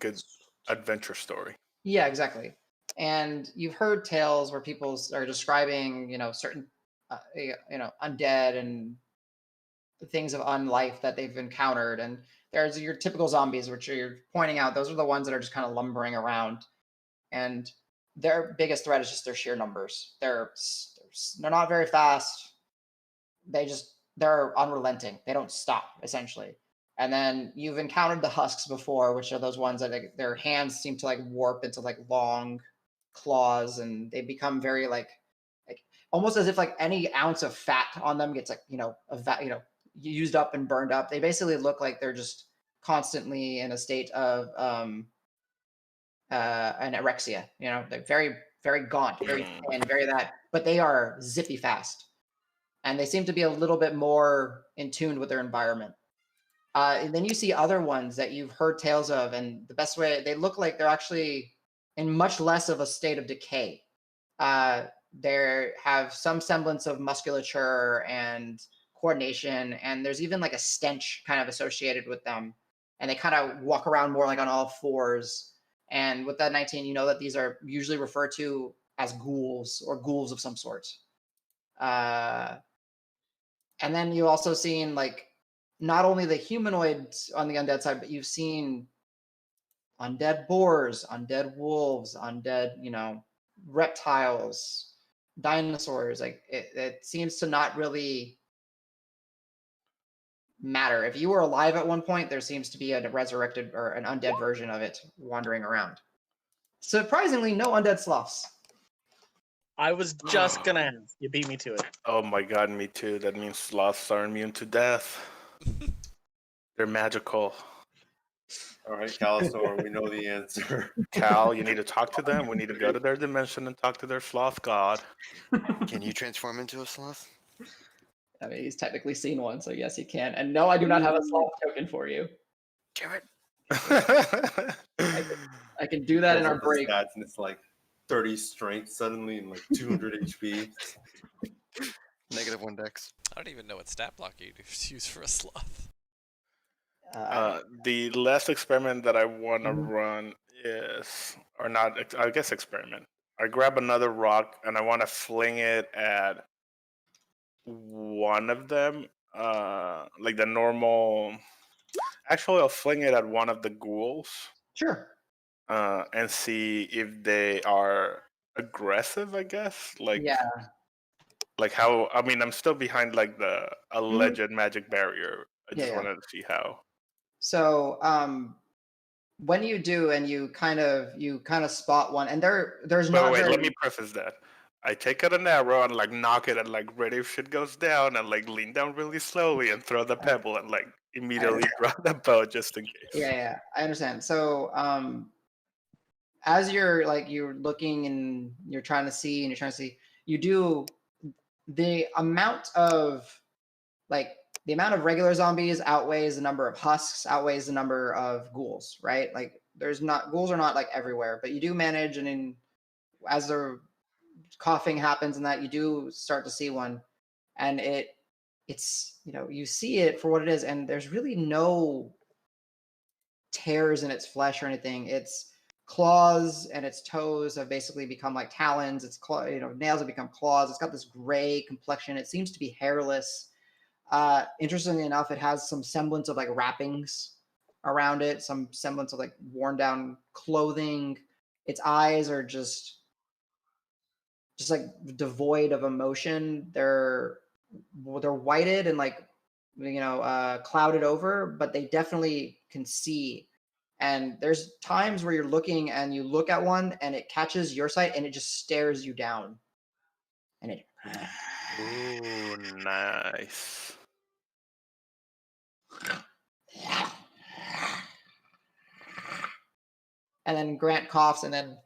adventure story. Yeah, exactly. And you've heard tales where people are describing, certain, undead and things of unlife that they've encountered. And there's your typical zombies, which you're pointing out. Those are the ones that are just kind of lumbering around. And their biggest threat is just their sheer numbers. They're not very fast. They're unrelenting. They don't stop, essentially. And then you've encountered the husks before, which are those ones that their hands seem to like warp into like long claws, and they become very like almost as if like any ounce of fat on them gets like used up and burned up. They basically look like they're just constantly in a state of anorexia. They're very very gaunt, very thin, very that, but they are zippy fast. and they seem to be a little bit more in tune with their environment. And then you see other ones that you've heard tales of, and the best way, they look like they're actually in much less of a state of decay. They have some semblance of musculature and coordination, and there's even like a stench kind of associated with them. And they kind of walk around more like on all fours. And with that 19, you know that these are usually referred to as ghouls or ghouls of some sort. And then you also seen like not only the humanoids on the undead side, but you've seen undead boars, undead wolves, undead, reptiles, dinosaurs. Like it seems to not really matter. If you were alive at one point, there seems to be a resurrected or an undead version of it wandering around. Surprisingly, no undead sloths. I was just gonna ask. You beat me to it. Oh my god, me too. That means sloths are immune to death. They're magical. All right, Calisor, we know the answer. Cal, you need to talk to them. We need to go to their dimension and talk to their sloth god. Can you transform into a sloth? I mean, he's technically seen one, so yes, he can. And no, I do not have a sloth token for you. Damn it. I can do that in our break. Stats and it's like 30 strength suddenly and like 200 HP. -1 dex. I don't even know what stat block you use for a sloth. The last experiment that I want to run is, or not, I guess experiment. I grab another rock and I want to fling it at one of them, like the normal. Actually, I'll fling it at one of the ghouls. Sure. And see if they are aggressive, I guess. Like, yeah. Like how, I mean, I'm still behind like the alleged magic barrier. I just wanted to see how. So, when you do, and you kind of spot one, and there's not. Wait, let me preface that. I take out an arrow and like knock it, and like ready if shit goes down, and like lean down really slowly and throw the pebble, and like immediately drop the bow just in case. Yeah, I understand. So, as you're looking and you're trying to see, you do the amount of regular zombies outweighs the number of husks, outweighs the number of ghouls, right? Like ghouls are not like everywhere, but you do manage, and as the coughing happens and that, you do start to see one, and it's you see it for what it is, and there's really no tears in its flesh or anything. Its claws and its toes have basically become like talons. Its nails have become claws. It's got this gray complexion. It seems to be hairless. Interestingly enough, it has some semblance of like wrappings around it, some semblance of like worn down clothing. Its eyes are just like devoid of emotion. They're whited and like clouded over, but they definitely can see. And there's times where you're looking and you look at one and it catches your sight and it just stares you down. And it. Ooh, nice. And then Grant coughs, and then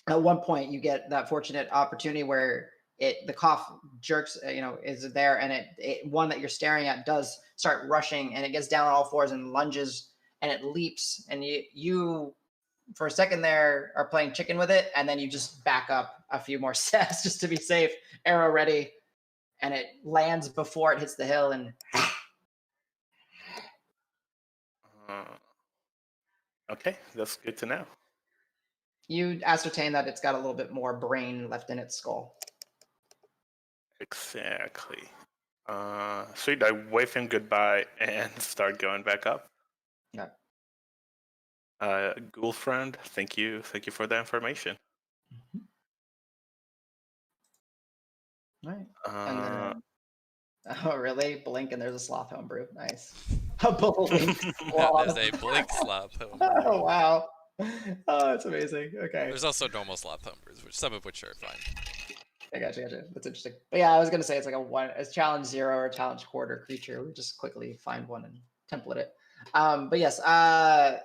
at one point you get that fortunate opportunity where the cough jerks, is there, and it one that you're staring at does start rushing, and it gets down on all fours and lunges, and it leaps, and you for a second there are playing chicken with it, and then you just back up a few more steps just to be safe, arrow ready, and it lands before it hits the hill, and okay, that's good to know. You ascertain that it's got a little bit more brain left in its skull. Exactly. Sweet, I wave him goodbye and start going back up. Yeah. Ghoul friend, thank you for the information. All right. And then, oh really? Blink and there's a sloth homebrew. Nice. A blink sloth. There's a blink sloth homebrew. Oh wow. Oh, that's amazing. Okay. There's also normal sloth homebrews, some of which are fine. I gotcha. That's interesting. But yeah, I was gonna say it's like a challenge 0 or a challenge quarter creature. We just quickly find one and template it. But yes, other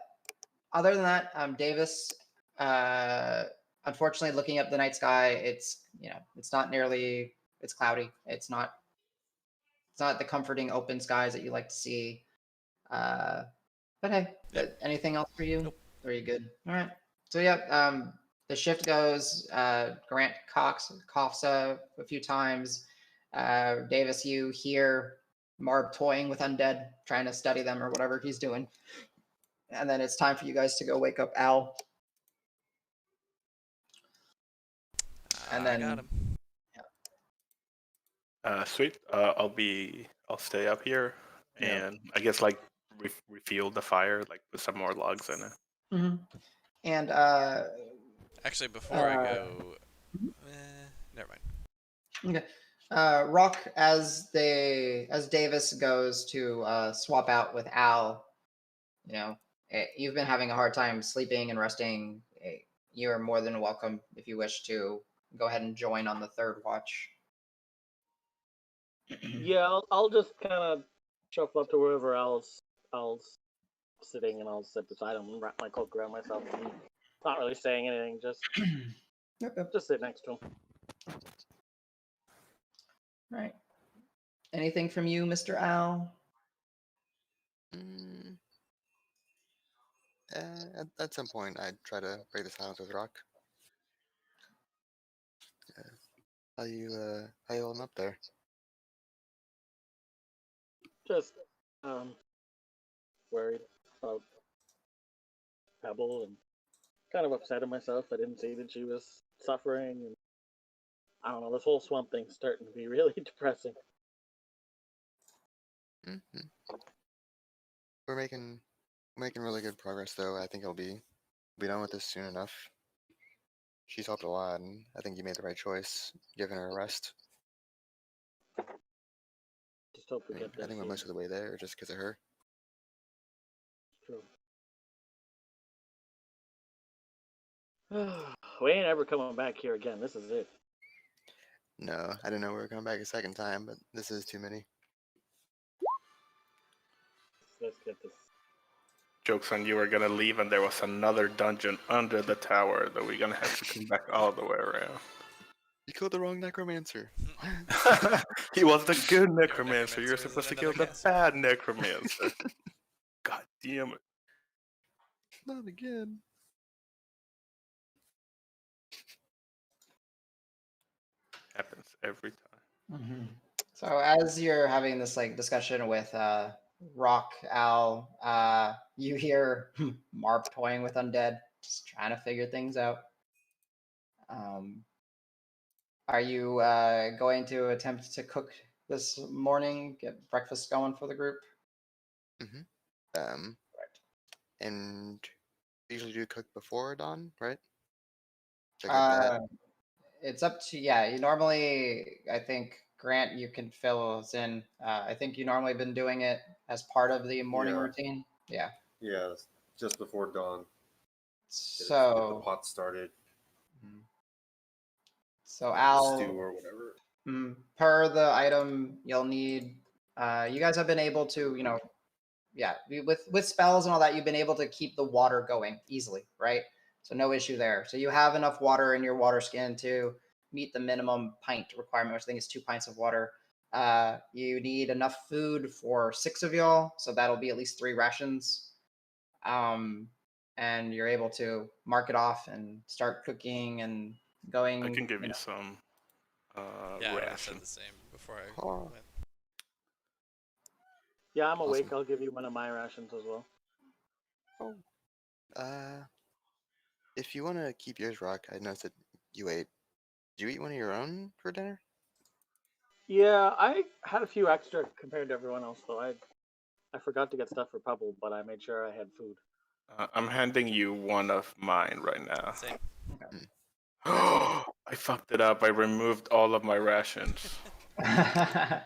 than that, Davis, unfortunately, looking up the night sky, it's not nearly, it's cloudy. It's not It's not the comforting open skies that you like to see. But hey, anything else for you? Nope. Are you good? All right. So yeah, the shift goes. Grant coughs a few times. Davis, you hear Marb toying with undead, trying to study them or whatever he's doing. And then it's time for you guys to go wake up Al. And then I got him. Sweet. I'll stay up here, and I guess like refuel the fire, like put some more logs in it. Mm-hmm. And Actually, before I go, never mind. okay. Rock, as Davis goes to swap out with Al, you've been having a hard time sleeping and resting. You're more than welcome if you wish to go ahead and join on the third watch. Yeah, I'll just kind of shuffle up to wherever Al's sitting, and I'll sit beside him and wrap my cloak around myself. And not really saying anything, just just sit next to him. Right. Anything from you, Mr. Al? At some point, I'd try to break the silence with Rock. How you holding up there? Just worried about Pebble and kind of upset at myself. I didn't see that she was suffering, and I don't know. This whole swamp thing's starting to be really depressing. We're making really good progress, though. I think we'll be done with this soon enough. She's helped a lot, and I think you made the right choice, giving her a rest. Just hope we get there. I think we're most of the way there, just because of her. True. We ain't ever coming back here again. This is it. No, I didn't know we were coming back a second time, but this is too many. Let's get this. Joke's on you were gonna leave, and there was another dungeon under the tower that we're gonna have to come back all the way around. You killed the wrong necromancer. He was the good necromancer. You're necromancer is supposed to kill another the caster. bad necromancer. God damn it. Not again. Happens every time. So as you're having this discussion with Rock, Al, you hear Marp toying with undead, just trying to figure things out. Are you going to attempt to cook this morning, get breakfast going for the group? Right. And usually do cook before dawn, right? Check out that. It's up to you normally, I think, Grant, you can fill us in. I think you normally been doing it as part of the morning routine. Yeah. Yeah, just before dawn. Get the pot started. So Al, stew or whatever. Per the item, you'll need. You guys have been able to, with spells and all that, you've been able to keep the water going easily, right? So no issue there. So you have enough water in your water skin to meet the minimum pint requirement, which I think is 2 pints of water. You need enough food for 6 of y'all, so that'll be at least 3 rations. And you're able to mark it off and start cooking and going. I can give you some Yeah, I ration. said the same before I went. Yeah, I'm awake. I'll give you one of my rations as well. If you want to keep yours, Rock, I noticed that you ate. Did you eat one of your own for dinner? Yeah, I had a few extra compared to everyone else, though. I forgot to get stuff for Pebble, but I made sure I had food. I'm handing you one of mine right now. Same. I fucked it up. I removed all of my rations. Guys,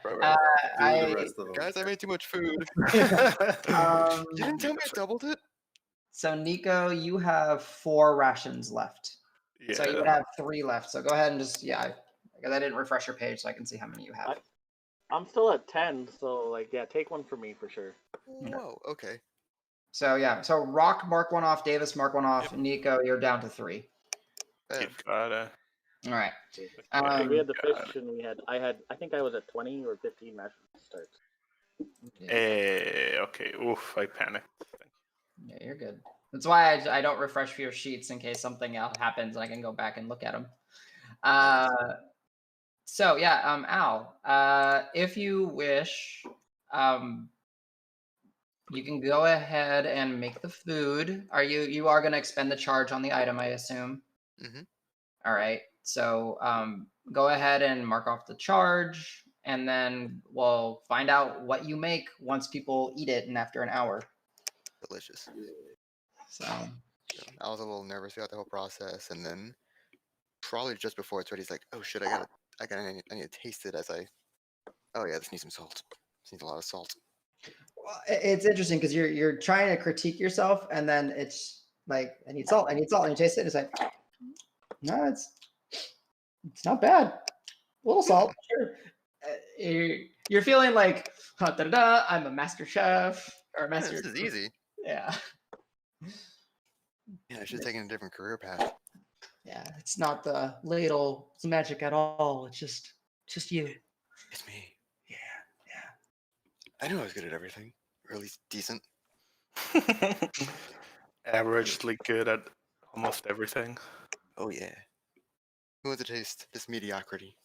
I made too much food. You didn't tell me I doubled it? So Nico, you have 4 rations left. Yeah. So you would have 3 left. So go ahead and just because I didn't refresh your page, so I can see how many you have. I'm still at 10, so take one for me for sure. Whoa, okay. So Rock, mark one off. Davis, mark one off. Yep. Nico, you're down to 3. You got it. All right. So we had the got fish, and I think I was at 20 or 15 mash starts. Okay. Oof, I panicked. Yeah, you're good. That's why I don't refresh your sheets in case something else happens and I can go back and look at them. So yeah, Al, if you wish, you can go ahead and make the food. You are going to expend the charge on the item, I assume? Mm-hmm. All right. So go ahead and mark off the charge, and then we'll find out what you make once people eat it and after an hour. Delicious. So I was a little nervous throughout the whole process, and then probably just before it's ready, he's like, "Oh shit, I need to taste it." Oh yeah, this needs some salt. This needs a lot of salt. well, it's interesting because you're trying to critique yourself, and then it's like, I need salt, and you taste it, and it's like, no, it's not bad. A little salt, sure. You're feeling like, I'm a master chef or a Yeah, master. this is easy. Yeah. Yeah, I should have taken a different career path. Yeah, it's not the ladle magic at all. It's just you. It's me. Yeah. I knew I was good at everything, or at least decent. Averagely good at almost everything. Oh yeah. Who wants to taste this mediocrity?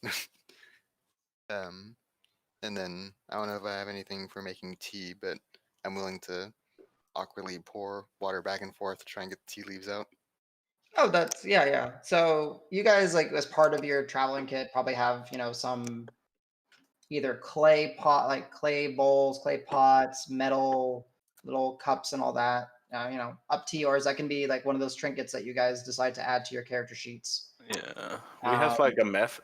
And then I don't know if I have anything for making tea, but I'm willing to awkwardly pour water back and forth to try and get the tea leaves out. Oh, that's yeah. So you guys, like, as part of your traveling kit, probably have, some either clay pot, like clay bowls, clay pots, metal little cups and all that. Up to yours. That can be like one of those trinkets that you guys decide to add to your character sheets. Yeah, we have like a mess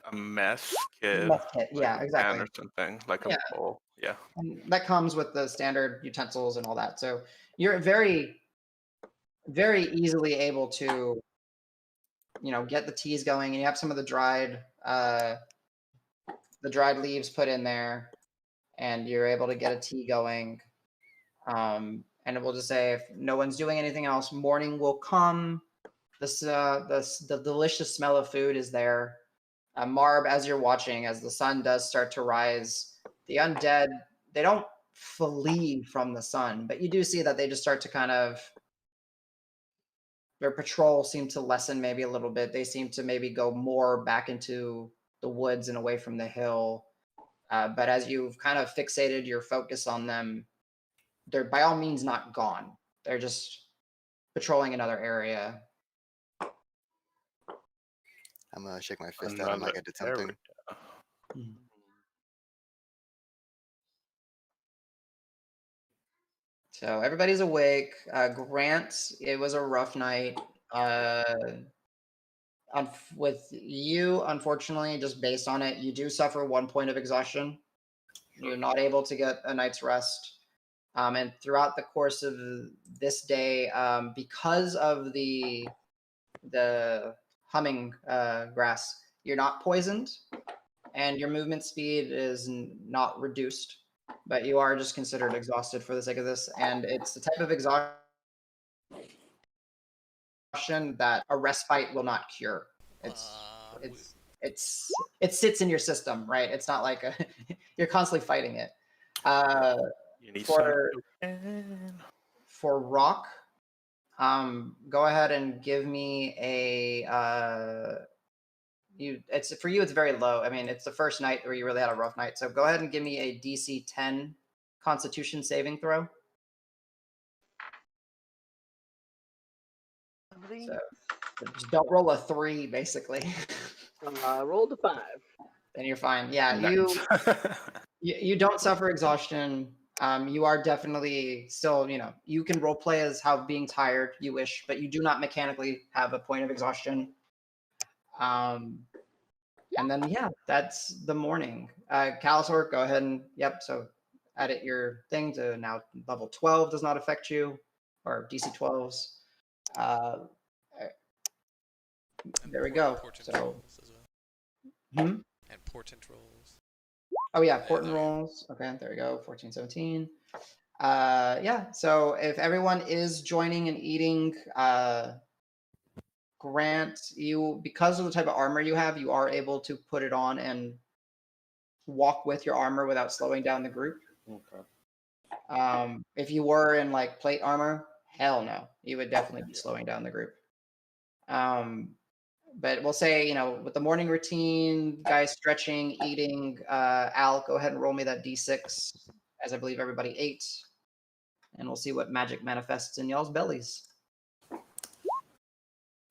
kit, Meth kit, like yeah, a pan exactly. or something, like Yeah. a bowl. Yeah. And that comes with the standard utensils and all that. So you're very, very easily able to, get the teas going, and you have some of the dried leaves put in there, and you're able to get a tea going. And it will just say, if no one's doing anything else, morning will come. The delicious smell of food is there. Marb, as you're watching, as the sun does start to rise, the undead, they don't flee from the sun, but you do see that they just start to kind of, their patrol seem to lessen maybe a little bit. They seem to maybe go more back into the woods and away from the hill. But as you've kind of fixated your focus on them, they're by all means not gone. They're just patrolling another area. I'm gonna shake my fist at him like I did Another something. area. So everybody's awake. Grant, it was a rough night. With you, unfortunately, just based on it, you do suffer 1 point of exhaustion. You're not able to get a night's rest. And throughout the course of this day, because of the humming grass, you're not poisoned, and your movement speed is not reduced, but you are just considered exhausted for the sake of this. And it's the type of exhaustion that a respite will not cure. It sits in your system, right? It's not like you're constantly fighting it. You need For Rock, go ahead and give me a it's for you, it's very low. I mean, it's the first night where you really had a rough night. So go ahead and give me a DC 10 Constitution saving throw. So just don't roll a 3, basically. Rolled a 5. Then you're fine. Yeah, Nice. you don't suffer exhaustion. You are definitely still, you can role play as how being tired you wish, but you do not mechanically have a point of exhaustion. And then, yeah, that's the morning. Calisor, go ahead and, so edit your thing to now level 12 does not affect you, or DC 12s. There we go. So, rolls as well. And portent rolls. Oh yeah, portent rolls. Okay, there we go. 14, 17. Yeah. So if everyone is joining and eating Grant, because of the type of armor you have, you are able to put it on and walk with your armor without slowing down the group. Okay. If you were in like plate armor, hell no, you would definitely be slowing down the group. But we'll say, with the morning routine, guys stretching, eating, Al, go ahead and roll me that D6, as I believe everybody ate. And we'll see what magic manifests in y'all's bellies.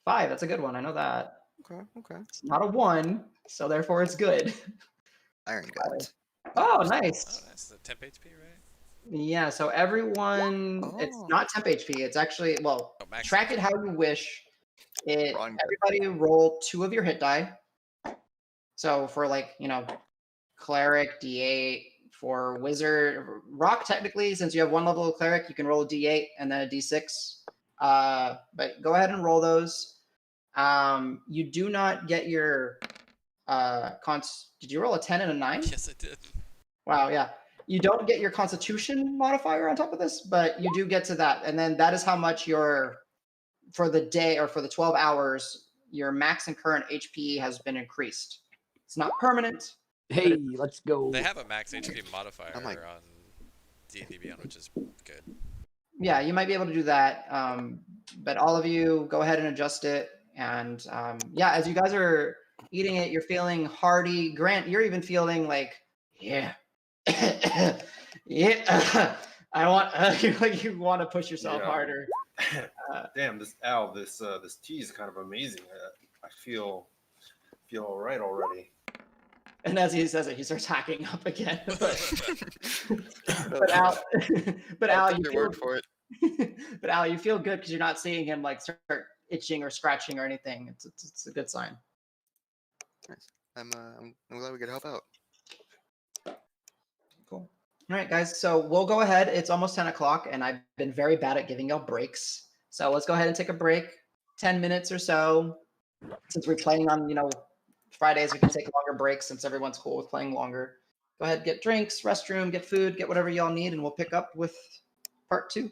5, that's a good one. I know that. Okay. It's not a 1, so therefore it's good. Iron Guts. Oh, nice. Oh, that's the temp HP, right? Yeah, so everyone, it's not temp HP. It's actually, max track it how you wish. Wrong. Everybody roll 2 of your hit die. So for cleric, D8. For wizard, rock, technically, since you have 1 level of cleric, you can roll a D8 and then a D6. But go ahead and roll those. You do not get your did you roll a 10 and a 9? Yes, I did. Wow, yeah. You don't get your constitution modifier on top of this, but you do get to that. And then that is how much for the day or for the 12 hours, your max and current HP has been increased. It's not permanent. Hey, let's go. They have a max HP modifier I'm like- on D&D Beyond, which is good. Yeah, you might be able to do that. But all of you go ahead and adjust it. And as you guys are eating it, you're feeling hearty. Grant, you're even feeling like, yeah. Yeah. I want like you want to push yourself harder. Damn, this tea is kind of amazing. I feel all right already. And as he says it, he starts hacking up again. But Al, I'll take you your feel, word for it. but Al, you feel good because you're not seeing him like start itching or scratching or anything. It's a good sign. Nice. I'm glad we could help out. Cool. All right, guys. So we'll go ahead. It's almost 10 o'clock, and I've been very bad at giving y'all breaks. So let's go ahead and take a break, 10 minutes or so. Since we're playing on, Fridays, we can take longer breaks since everyone's cool with playing longer. Go ahead, get drinks, restroom, get food, get whatever y'all need, and we'll pick up with part 2.